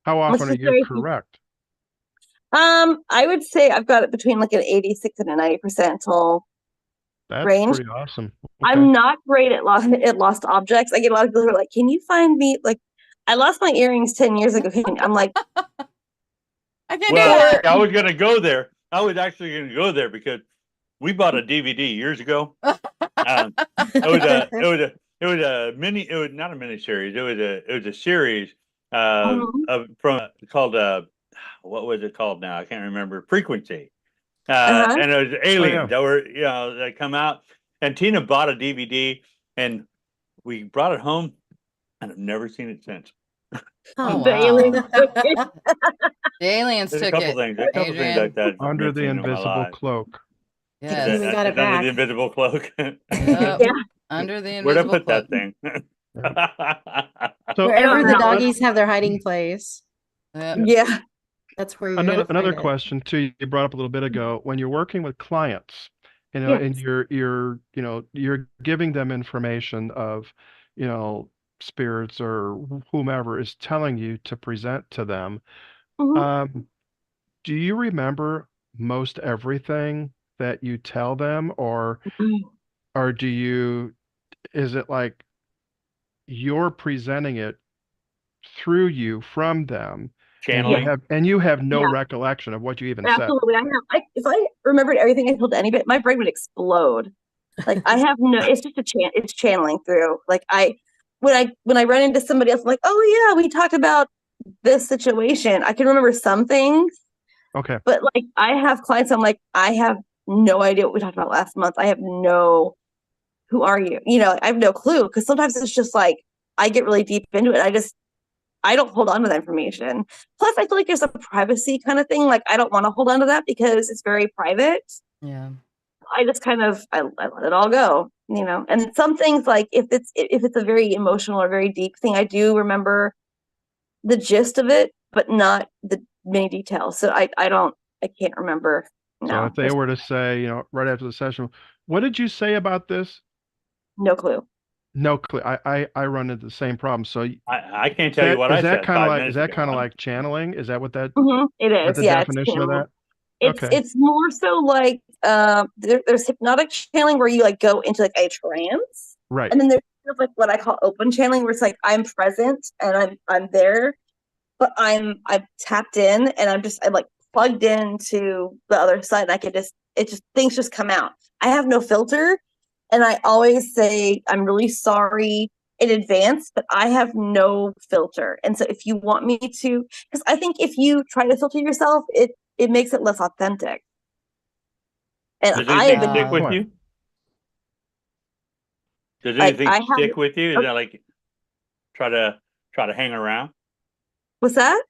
How often are you correct? I would say I've got it between like an 86 and a 90% That's range. pretty awesome. I'm not great at lost objects. I get a lot of people who are like, "Can you find me?" Like, I lost my earrings 10 years ago. I'm like, I can't do that. I was going to go there. I was actually going to go there because we bought a DVD years ago. It was a mini. It was not a mini series. It was a series called what was it called now? I can't remember. Frequency. And it was aliens that were that come out. And Tina bought a DVD, and we brought it home, and I've never seen it since. Oh, the aliens. The aliens There's took a couple it. things like that. Under the invisible cloak. Yes. Even got it Under back. the invisible cloak. Yeah. Under the Where'd I invisible put that cloak. thing? So Wherever the know. doggies have their hiding place, Yeah. that's where you're gonna find another it. question too, you brought up a little bit ago, when you're working with clients, and you're giving them information of, spirits or whomever is telling you to present to them. Mhm. Do you remember most everything that you tell them, or is it like you're presenting it through you from them, Channeling. and you have no recollection of what you even said? Absolutely. If I remembered everything I told anybody, my brain would explode. Like I have it's just it's channeling through. Like when I run into somebody else, I'm like, oh yeah, we talked about this situation. I can remember some things. Okay. But like I have clients, I'm like, I have no idea what we talked about last month. I have who are you? I have no clue, because sometimes it's just like I get really deep into it. I don't hold on to that information. Plus, I feel like there's a privacy kind of thing. Like I don't want to hold on to that because it's very private. Yeah. I just kind of I let it all go, And some things, like if it's a very emotional or very deep thing, I do remember the gist of it, but not the many details. So I can't remember. So if they were to say, right after the session, what did you say about this? No clue. No clue. I run into the same problem. So I can't tell you what I said. Is that kind of like channeling? Is that what that? It is. The definition of that? It's more so like there's hypnotic channeling where you like go into like a trance, right? And then there's like what I call open channeling, where it's like I'm present and I'm there, but I'm tapped in and I'm like plugged into the other side. And things just come out. I have no filter, and I always say I'm really sorry in advance, but I have no filter. And so if you want me to, because I think if you try to filter yourself, it makes it less authentic. And Does anything stick with you? Does anything stick with you? Is that like try to hang around? What's that?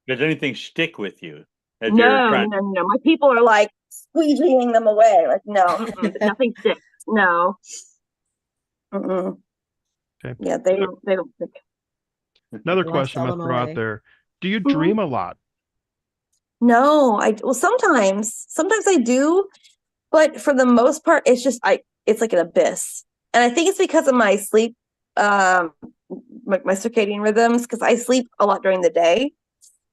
Does anything stick with you? No. My people are like squeegeeing them away. Like, no, nothing sticks. No. Okay. Yeah, they don't stick. Another question I'm gonna throw out there: do you dream a lot? No, sometimes I do, but for the most part, it's just it's like an abyss, and I think it's because of my sleep, my circadian rhythms, because I sleep a lot during the day,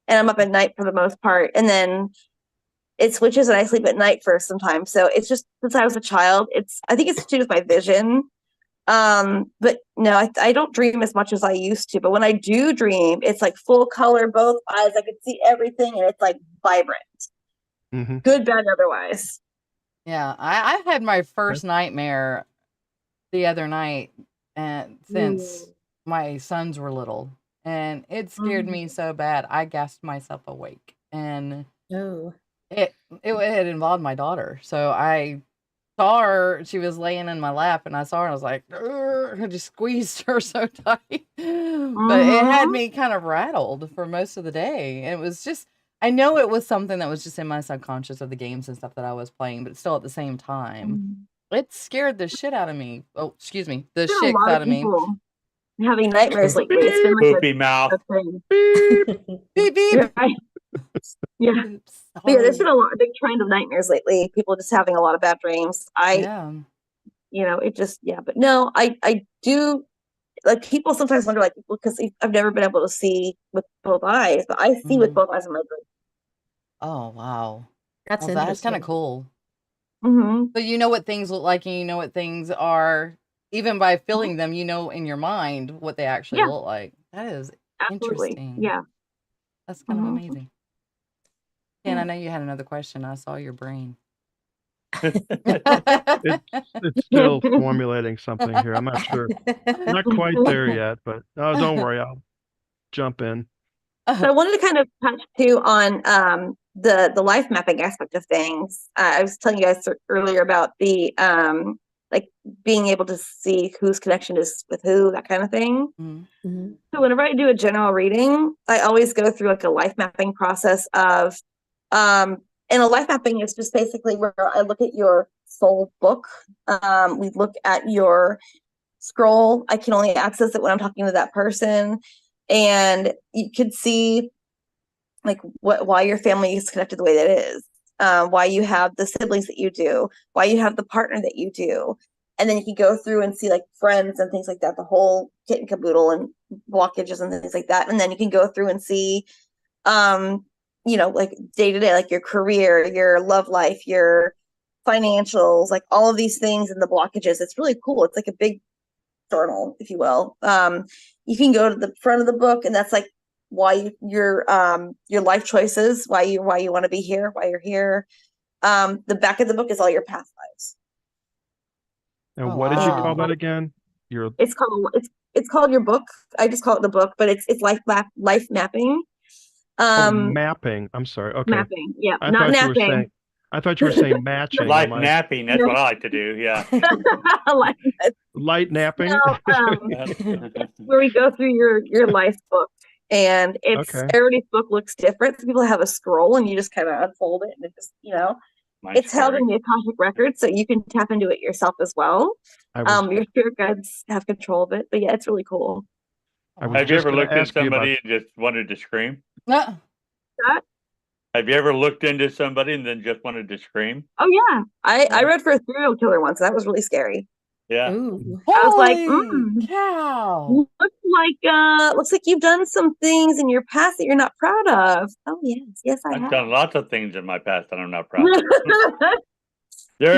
and I'm up at night for the most part, and then it switches, and I sleep at night for sometimes. So it's just since I was a child, I think it's to do with my vision. But no, I don't dream as much as I used to. But when I do dream, it's like full color, both eyes. I can see everything, and it's like vibrant. Mm-hmm. Good, bad, otherwise. Yeah, I had my first nightmare the other night, and since my sons were little, and it scared me so bad I gasped myself awake, and it had involved my daughter, so I saw her, she was laying in my lap, and I saw her, and I was like, "Urgh," I just squeezed her so tight. But it had me kind of rattled for most of the day. And it was just, I know it was something that was just in my subconscious of the games and stuff that I was playing, but still at the same time, it scared the shit out of me. Oh, excuse me, the There's been a shits lot out of of me. people having nightmares lately. It's been like Poopy mouth. a thing. Beep, beep. Right. Yeah. Oops, But yeah, there's sorry. been a big trend of nightmares lately. People just having a lot of bad dreams. Yeah. It just, but no, I do, like, people sometimes wonder, like, because I've never been able to see with both eyes, but I see with both eyes in my brain. Oh, wow. That's Well, that's kind of interesting. cool. Mm-hmm. So you know what things look like, and you know what things are, even by feeling them, you know in your mind what they actually look like. That is Absolutely. interesting. Yeah. That's kind of amazing. And I know you had another question. I saw your brain. It's still formulating something here. I'm not sure. Not quite there yet, but don't worry, I'll jump in. So I wanted to kind of touch too on the life mapping aspect of things. I was telling you guys earlier about the like being able to see whose connection is with who, that kind of thing. Mhm. So whenever I do a general reading, I always go through like a life mapping process of and a life mapping is just basically where I look at your soul book. We look at your scroll. I can only access it when I'm talking to that person. And you could see like why your family is connected the way that it is, why you have the siblings that you do, why you have the partner that you do. And then you can go through and see like friends and things like that, the whole kit and caboodle and blockages and things like that. And then you can go through and see, like day to day, like your career, your love life, your financials, like all of these things and the blockages. It's really cool. It's like a big journal, if you will. You can go to the front of the book, and that's like why your life choices, why you want to be here, why you're here. The back of the book is all your past lives. And what did you call that again? It's called your book. I just call it the book, but it's life mapping. Mapping. I'm sorry. Okay. Mapping. Yeah, I not thought you were napping. saying. I thought you were saying matching. Life napping. That's what I like to do. Yeah. Light napping. Where we go through your life book, and it's Okay. everybody's book looks different. Some people have a scroll, and you just kind of unfold it, and it just it's held in the Akashic record, so you can tap into it yourself as well. Your spirit guides have control of it, but yeah, it's really cool. Have you ever looked at somebody and just wanted to scream? That? Have you ever looked into somebody and then just wanted to scream? Oh yeah, I read for a serial killer once. So that was really scary. Yeah. Ooh. I was like, cow. Looks like you've done some things in your past that you're not proud of. Oh yes, I have. I've done lots of things in my past that I'm not proud of. There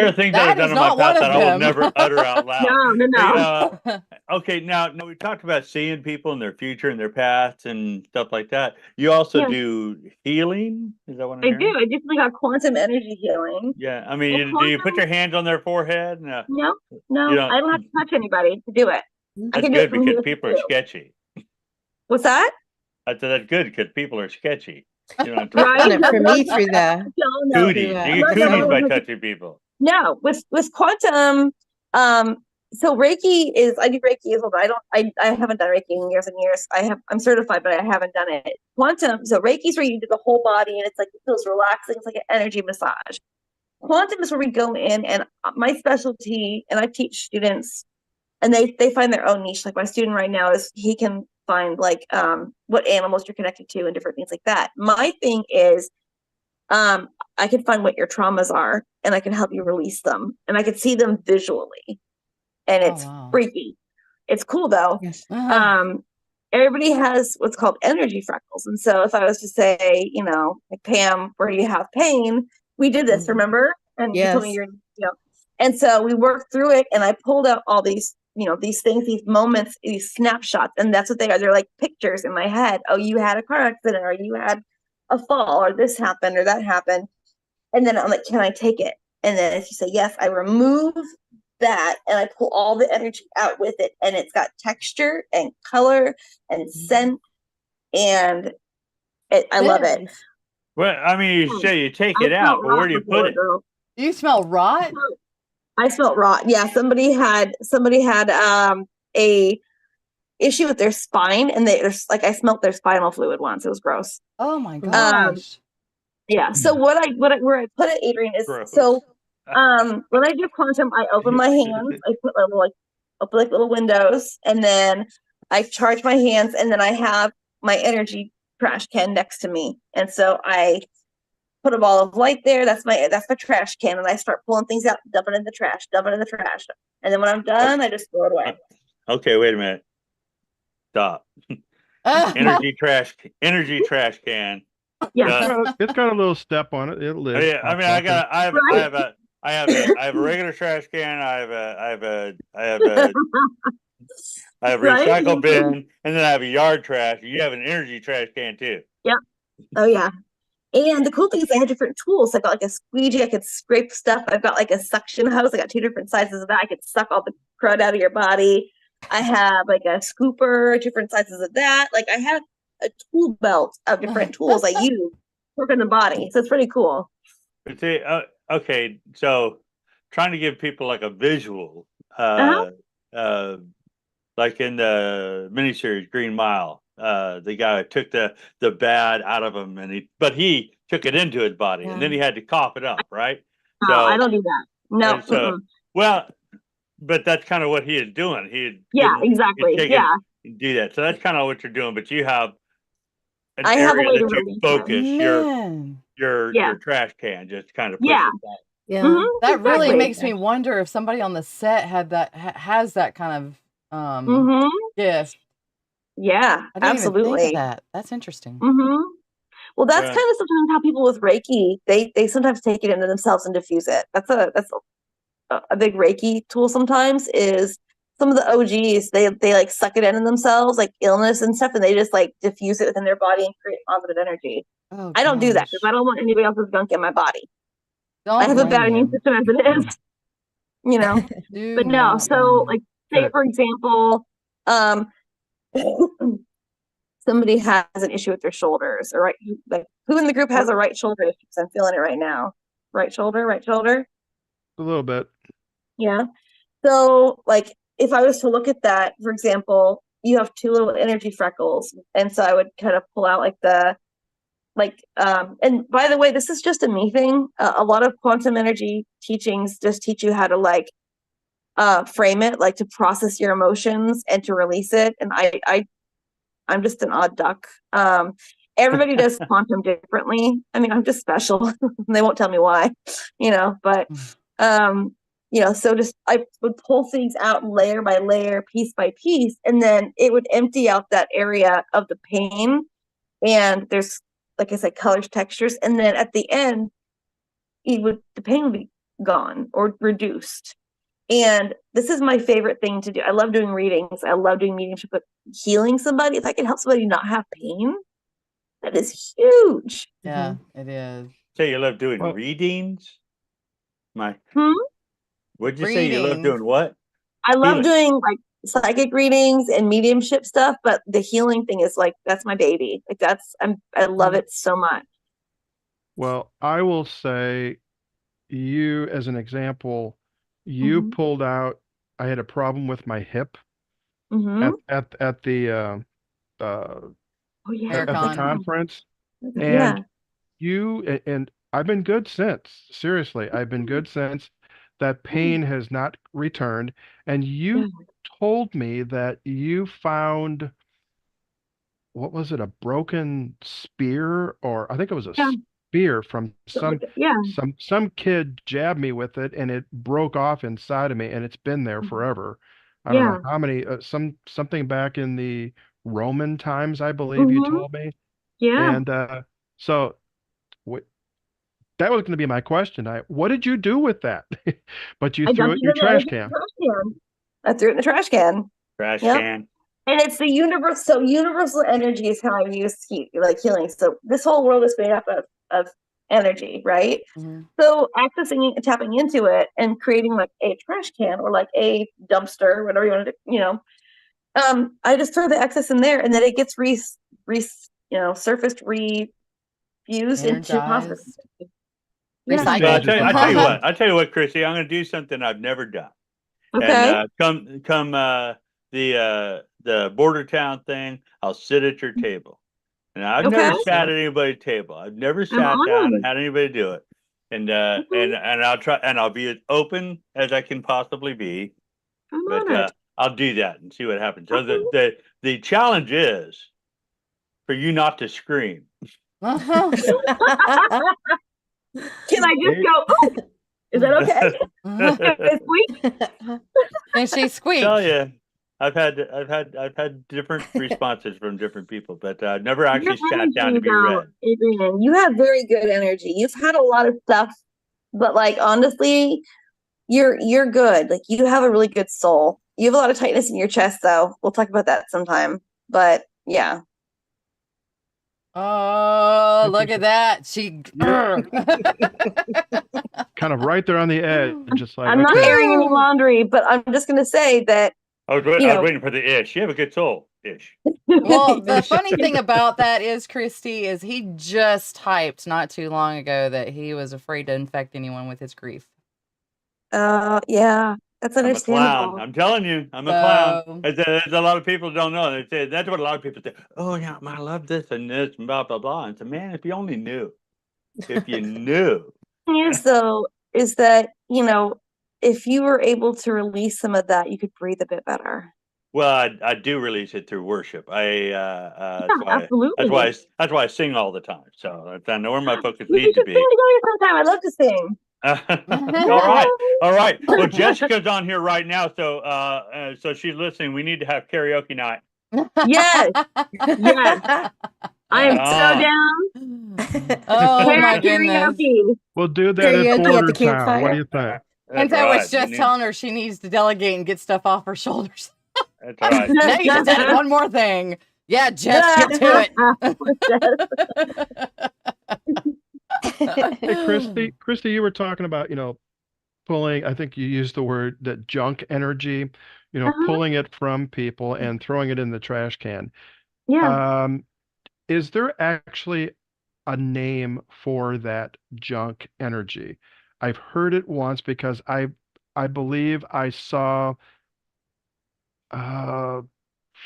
are things that I've done in my past that I will never utter out loud. No. Okay, now we talked about seeing people in their future and their past and stuff like that. You also do healing? Is that what I'm hearing? I do. I just got quantum energy healing. Yeah, I mean, do you put your hands on their forehead? No. I don't have to touch anybody to do it. That's good because people are sketchy. What's that? I said that's good because people are sketchy. Right. For me through the cooties. You get cooties by touching people. No, with quantum, so Reiki is, I do Reiki as well, but I haven't done Reiki in years and years. I'm certified, but I haven't done it. Quantum, so Reiki is where you do the whole body, and it's like, it feels relaxing. It's like an energy massage. Quantum is where we go in, and my specialty, and I teach students, and they find their own niche. Like my student right now he can find like what animals you're connected to and different things like that. My thing is I can find what your traumas are, and I can help you release them, and I can see them visually, and it's freaky. It's cool though. Yes. Everybody has what's called energy freckles, and so if I was to say, like, Pam, where do you have pain? We did this, remember? And you told me and so we worked through it, and I pulled out all these, these things, these moments, these snapshots, and that's what they are. They're like pictures in my head. Oh, you had a car accident, or you had a fall, or this happened, or that happened. And then I'm like, can I take it? And then if you say yes, I remove that, and I pull all the energy out with it, and it's got texture and color and scent, and I love it. Well, I mean, you say you take it out, but where do you put it? You smell rot? I smelled rot. Yeah, somebody had a issue with their spine, and I smelled their spinal fluid once. It was gross. Oh my Um, gosh. yeah. So where I put it, Adrian, is Gross. when I do quantum, I open my hands. I put open like little windows, and then I charge my hands, and then I have my energy trash can next to me, and so I put a ball of light there. That's my trash can, and I start pulling things out, dump it in the trash, and then when I'm done, I just throw it away. Okay, wait a minute. Stop. Energy trash can. Yeah. It's got a little step on it. It lives. Yeah, I mean, I have a regular trash can. I have a Right? recycle bin, and then I have a yard trash. You have an energy trash can too. Yep. Oh yeah. And the cool thing is I have different tools. I got like a squeegee. I could scrape stuff. I've got like a suction hose. I got 2 different sizes of that. I could suck all the crud out of your body. I have like a scooper, different sizes of that. Like I have a tool belt of different tools I use work in the body. So it's pretty cool. But see, okay, so trying to give people like a visual, like in the miniseries Green Mile, the guy took the bad out of him, but he took it into his body, and then he had to cough it up, right? No, I don't do that. No. So, well, but that's kind of what he is doing. Exactly. Do that. So that's kind of what you're doing, but you have an I have a area way to that you release focus your trash can, just kind of push it back. Yeah. That really makes me wonder if somebody on the set had that has that kind of gift. Yeah, I didn't absolutely. even think of that. That's interesting. Well, that's kind of sometimes how people with Reiki, they sometimes take it into themselves and diffuse it. That's a big Reiki tool sometimes. Is some of the OGs, they like suck it into themselves, like illness and stuff, and they just like diffuse it within their body and create positive energy. Oh, I don't do that because I don't want anybody else's gunk in my body. I have a bad immune system as it is, you know. But no, so like say for example, somebody has an issue with their shoulders, or right, like who in the group has a right shoulder issue? Because I'm feeling it right now. Right shoulder. A little bit. Yeah. So like if I was to look at that, for example, you have 2 little energy freckles, and so I would kind of pull out and by the way, this is just a me thing. A lot of quantum energy teachings just teach you how to like frame it, like to process your emotions and to release it. And I'm just an odd duck. Everybody does quantum differently. I mean, I'm just special. They won't tell me why, but so just I would pull things out layer by layer, piece by piece, and then it would empty out that area of the pain. And there's, like I said, colors, textures, and then at the end, the pain would be gone or reduced. And this is my favorite thing to do. I love doing readings. I love doing mediumship, but healing somebody, if I can help somebody not have pain, that is huge. Yeah, it is. So you love doing readings? What'd you say? You love doing what? I love doing like psychic readings and mediumship stuff, but the healing thing is like, that's my baby. Like I love it so much. Well, I will say you, as an example, you pulled out, I had a problem with my hip at the at the conference. And and I've been good since. Seriously, I've been good since. That pain has not returned. And you told me that you found, what was it, a broken spear, or I think it was a spear from some kid jabbed me with it, and it broke off inside of me, and it's been there forever. I don't know how many, something back in the Roman times, I believe you told me. And so that was going to be my question. What did you do with that? But you threw it in your trash can. I threw it in the trash can. Trash can. And it's the universe. So universal energy is how I use healing. So this whole world is made up of energy, right? So accessing and tapping into it and creating like a trash can or like a dumpster, whatever you want to do, I just throw the excess in there, and then it gets surfaced, refused into positive. Recycle. So I tell you what, Kristi, I'm going to do something I've never done. Okay. And come the border town thing, I'll sit at your table. And I've never sat at anybody's table. I've never sat down and had anybody do it. And I'll try, and I'll be as open as I can possibly be. But I'll do that and see what happens. So the challenge is for you not to scream. Can I just go? Oh, is that okay? And she squeaked. I tell you, I've had different responses from different people, but I've never actually sat down to be read. Adrian, you have very good energy. You've had a lot of stuff, but like honestly, you're good. Like you have a really good soul. You have a lot of tightness in your chest, though. We'll talk about that sometime. But yeah. Oh, look at that. She kind of right there on the edge, just like I'm not airing any laundry, but I'm just gonna say that I was waiting for the ish. You have a good soul, ish. Well, the funny thing about that is, Kristi, is he just typed not too long ago that he was afraid to infect anyone with his grief. Yeah, that's understandable. I'm a clown. I'm telling you, I'm a clown. There's a lot of people who don't know. They say that's what a lot of people say. Oh yeah, I love this and this and blah blah blah. And so, man, if you only knew, if you knew. The thing is, though, is that if you were able to release some of that, you could breathe a bit better. Well, I do release it through worship. Absolutely. That's why I sing all the time. So I know where my focus We needs to should be. sing together sometime. I'd love to sing. All right. Well, Jessica's on here right now, so she's listening. We need to have karaoke night. Yes. I am so down. Oh my goodness. We'll do that Karaoke at at Border the Town. campfire. What do you think? And I was just telling her she needs to delegate and get stuff off her shoulders. That's right. Now you just added one more thing. Yeah, Jess, get to it. Hey, Kristi, you were talking about, pulling, I think you used the word that junk energy, pulling it from people and throwing it in the trash can. Yeah. Is there actually a name for that junk energy? I've heard it once because I believe I saw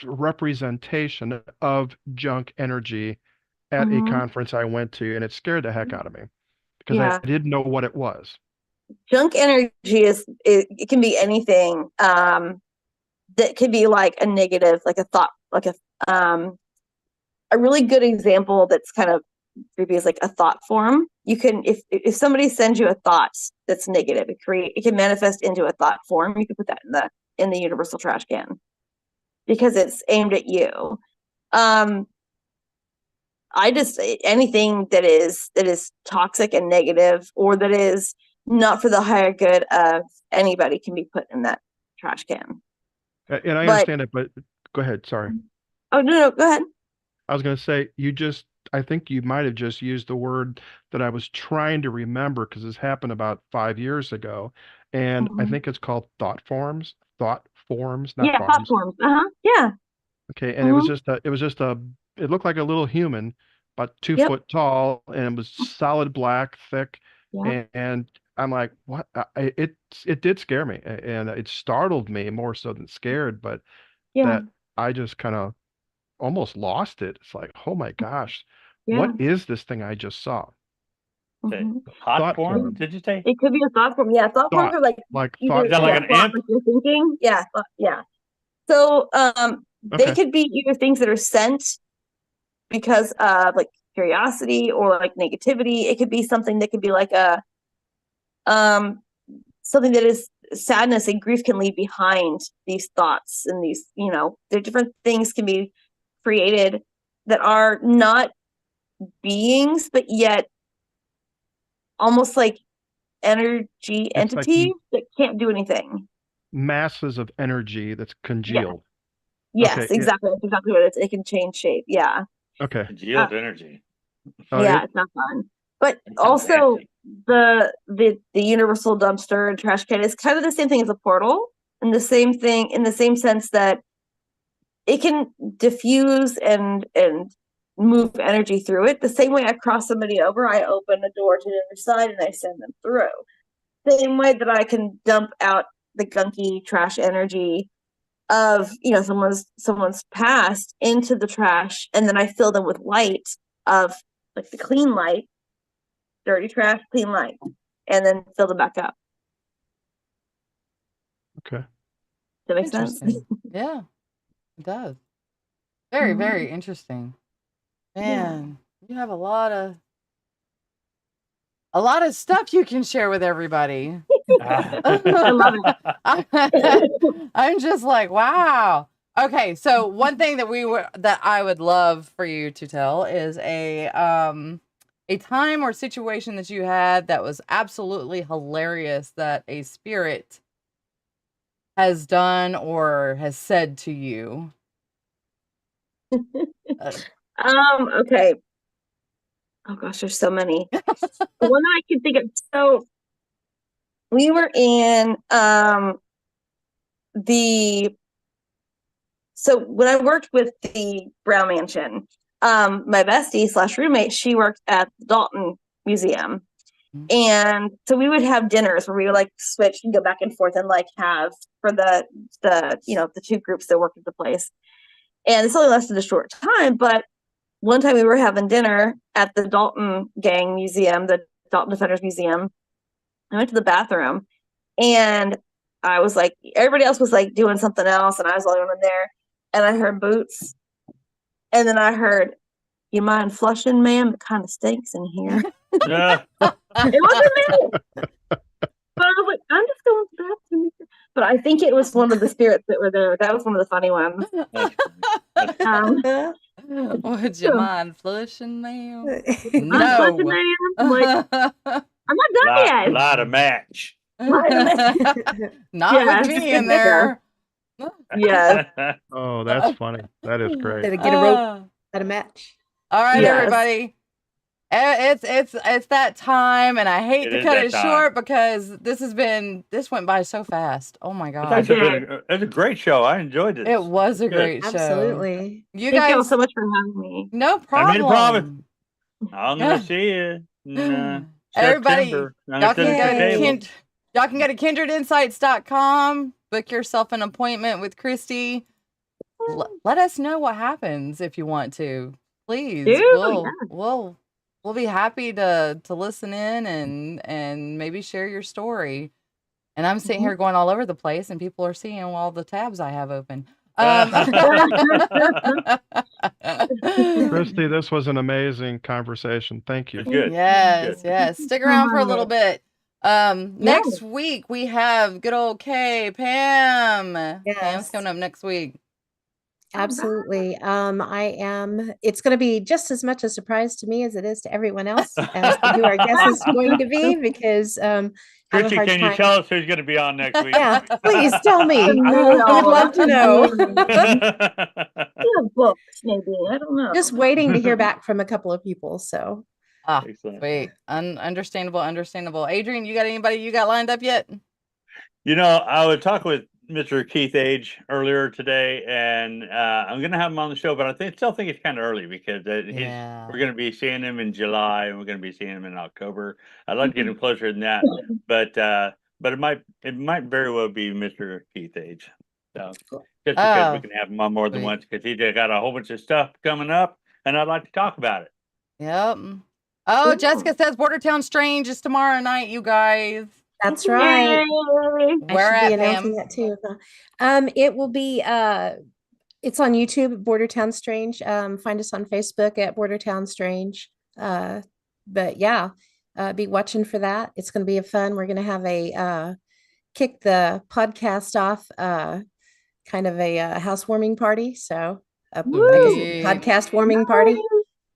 representation of junk energy at a conference I went to, and it scared the heck out of me because I didn't know what it was. Junk energy it can be anything that could be like a negative, like a thought, like a really good example that's kind of creepy is like a thought form. You can, if somebody sends you a thought that's negative, it can manifest into a thought form. You can put that in the universal trash can because it's aimed at you. Anything that is toxic and negative, or that is not for the higher good of anybody, can be put in that trash can. And I understand it, but go ahead. Sorry. Oh, no, go ahead. I was going to say, I think you might have just used the word that I was trying to remember because this happened about 5 years ago. And I think it's called thought forms, not farms. Thought forms. Yeah. Okay. And it was just it looked like a little human, about 2 foot tall, and it was solid black, thick. Yeah. And I'm like, what? It did scare me, and it startled me more so than scared, but that I just kind of almost lost it. It's like, oh my gosh, what is this thing I just saw? Thought form? Did you say? It could be a thought form. Yeah, thought forms are like thought. Is that like an ant? You're thinking? Yeah, yeah. So they could be either things that are sent because of like curiosity or like negativity. It could be something that could be like a something that is sadness and grief can leave behind these thoughts, and these, there different things can be created that are not beings, but yet almost like energy entities that can't do anything. Masses of energy that's congealed. Yes, exactly. That's exactly what it is. It can change shape. Yeah. Okay. Congealed energy. It's not fun. But also the universal dumpster and trash can is kind of the same thing as a portal, and the same thing in the same sense that it can diffuse and move energy through it. The same way I cross somebody over, I open a door to the other side and I send them through. Same way that I can dump out the gunky trash energy of, you know, someone's past into the trash, and then I fill them with light of like the clean light, dirty trash, clean light, and then fill them back up. Okay. Does that make sense? Interesting. Yeah, it does. Very, very interesting. Man, you have a lot of stuff you can share with everybody. I love it. I'm just like, wow. Okay, so one thing that I would love for you to tell is a time or situation that you had that was absolutely hilarious that a spirit has done or has said to you. Okay. Oh gosh, there's so many. The one that I can think of. So we were in so when I worked with the Brown Mansion, my bestie / roommate, she worked at the Dalton Museum. And so we would have dinners where we would like switch and go back and forth and like have for the you know, the two groups that worked at the place. And this only lasted a short time, but one time we were having dinner at the Dalton Gang Museum, the Dalton Defenders Museum. I went to the bathroom and I was like, everybody else was like doing something else, and I was the only one in there. And I heard boots, and then I heard, "You mind flushing, ma'am? It kind of stinks in here." Yeah. It wasn't me. But I was like, I'm just going to the bathroom. But I think it was one of the spirits that were there. That was one of the funny ones. Would you mind flushing, ma'am? I'm No. flushing, ma'am. I'm like, I'm not done yet. Light a match. Not with me in there. Yes. Oh, that's funny. That is great. Gotta get a rope at a match. All right, Yes. everybody. It's that time, and I hate to cut it short because this went by so fast. Oh my god, It's a great show. I enjoyed it. it was a great show. Absolutely. You Thank you all guys, so much for having me. no I made a promise. problem. I'm gonna see you. In, Everybody, September. I'm y'all gonna can sit at the go to table. y'all can go to kindredinsights.com, book yourself an appointment with Kristi. Let us know what happens if you want to. Please, we'll be happy to listen in and maybe share your story. And I'm sitting here going all over the place, and people are seeing all the tabs I have open. Kristi, this was an amazing conversation. Thank you. Good. Yes, Good. yes. Stick around for a little bit. Next week we have good old Pam. Pam's coming up next week. Absolutely. It's going to be just as much a surprise to me as it is to everyone else as to who our guest is going to be, because Kristi, can you tell us who's going to be on next week? Yeah, please tell me. We'd love to know. Books, maybe. I don't know. Just waiting to hear back from a couple of people. So Wait, understandable. Adrian, you got anybody you got lined up yet? You know, I was talking with Mr. Keith Age earlier today, and I'm going to have him on the show, but I still think it's kind of early because we're going to be seeing him in July, and we're going to be seeing him in October. I'd like to get him closer than that, but it might very well be Mr. Keith Age. So just because we can have him on more than once, because he's got a whole bunch of stuff coming up, and I'd like to talk about it. Yep. Oh, Jessica says Bordertown Strange is tomorrow night, you guys. That's right. Where I should be at, announcing that too. It will be it's on YouTube, Bordertown Strange. Find us on Facebook at Bordertown Strange. But yeah, be watching for that. It's going to be fun. We're going to have a kick the podcast off, kind of a housewarming party. So I guess a podcast warming party.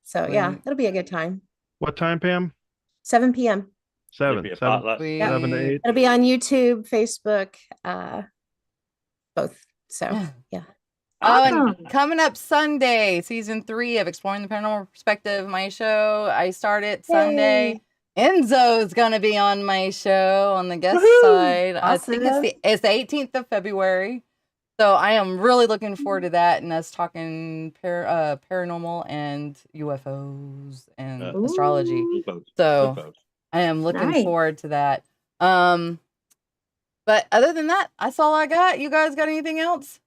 So yeah, it'll be a good time. What time, Pam? 7 p.m. 7 to 8. It'll be on YouTube, Facebook, both. So yeah. Oh, and coming up Sunday, season 3 of Exploring the Paranormal Perspective, my show. I start it Sunday. Enzo's gonna be on my show on the guest side. Awesome. I think it's the 18th of February. So I am really looking forward to that and us talking paranormal and UFOs and astrology. Good So folks. I am looking Nice. forward to that. But other than that, that's all I got. You guys got anything else?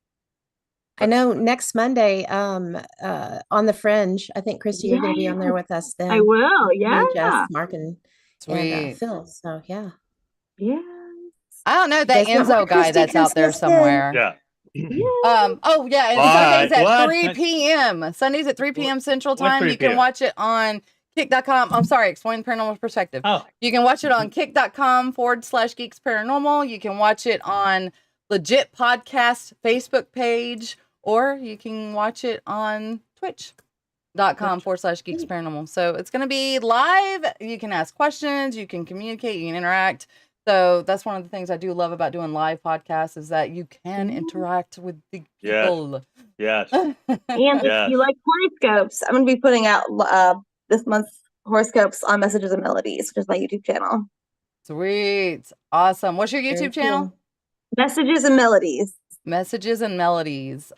I know next Monday, on the Fringe, I think Kristi, you're going to be on there with us then. I will. Yeah. Me, Jess, Mark, and Sweet. Phil. So yeah. Yeah. I don't know You that guys want Enzo guy Kristi that's out there Christmas then? somewhere. Yeah. Oh yeah, and What? Sundays at What? 3 p.m. Sundays at 3 p.m. Central What's Time. 3 You can p.m.? watch it on kick.com. I'm sorry, Exploring the Paranormal Perspective. Oh. You can watch it on kick.com/geeks paranormal. You can watch it on Legit Podcast Facebook page, or you can watch it on twitch.com/geeks paranormal. So it's going to be live. You can ask questions, you can communicate, you can interact. So that's one of the things I do love about doing live podcasts is that you can interact with the people. Yes. And Yes. if you like horoscopes, I'm going to be putting out this month's horoscopes on Messages and Melodies, which is my YouTube channel. Sweet. Awesome. What's your Very YouTube channel? cool. Messages and Melodies. Messages and Melodies.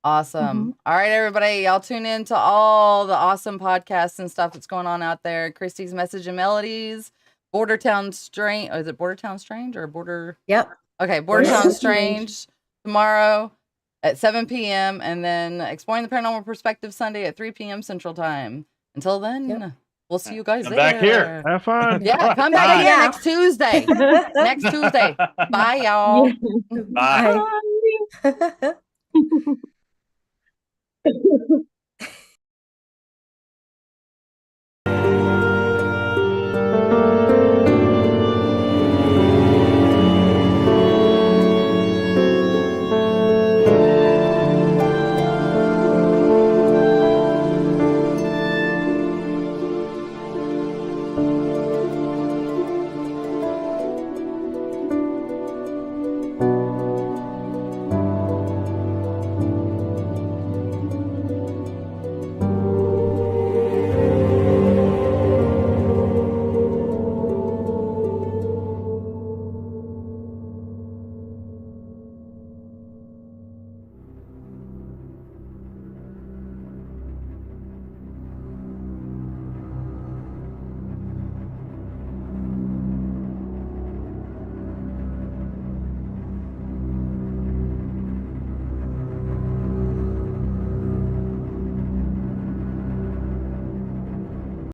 Awesome. All right, everybody. Y'all tune in to all the awesome podcasts and stuff that's going on out there. Kristi's Message and Melodies. Bordertown Strange. Oh, is it Bordertown Strange or Border? Yep. Okay, Bordertown Bordertown Strange. Strange tomorrow at 7 p.m. and then Exploring the Paranormal Perspective Sunday at 3 p.m. Central Time. Until then, we'll see you guys Come there. back here. Have fun. Yeah, come back Bye. here next Tuesday. Next Tuesday. Bye, y'all. Bye. Bye.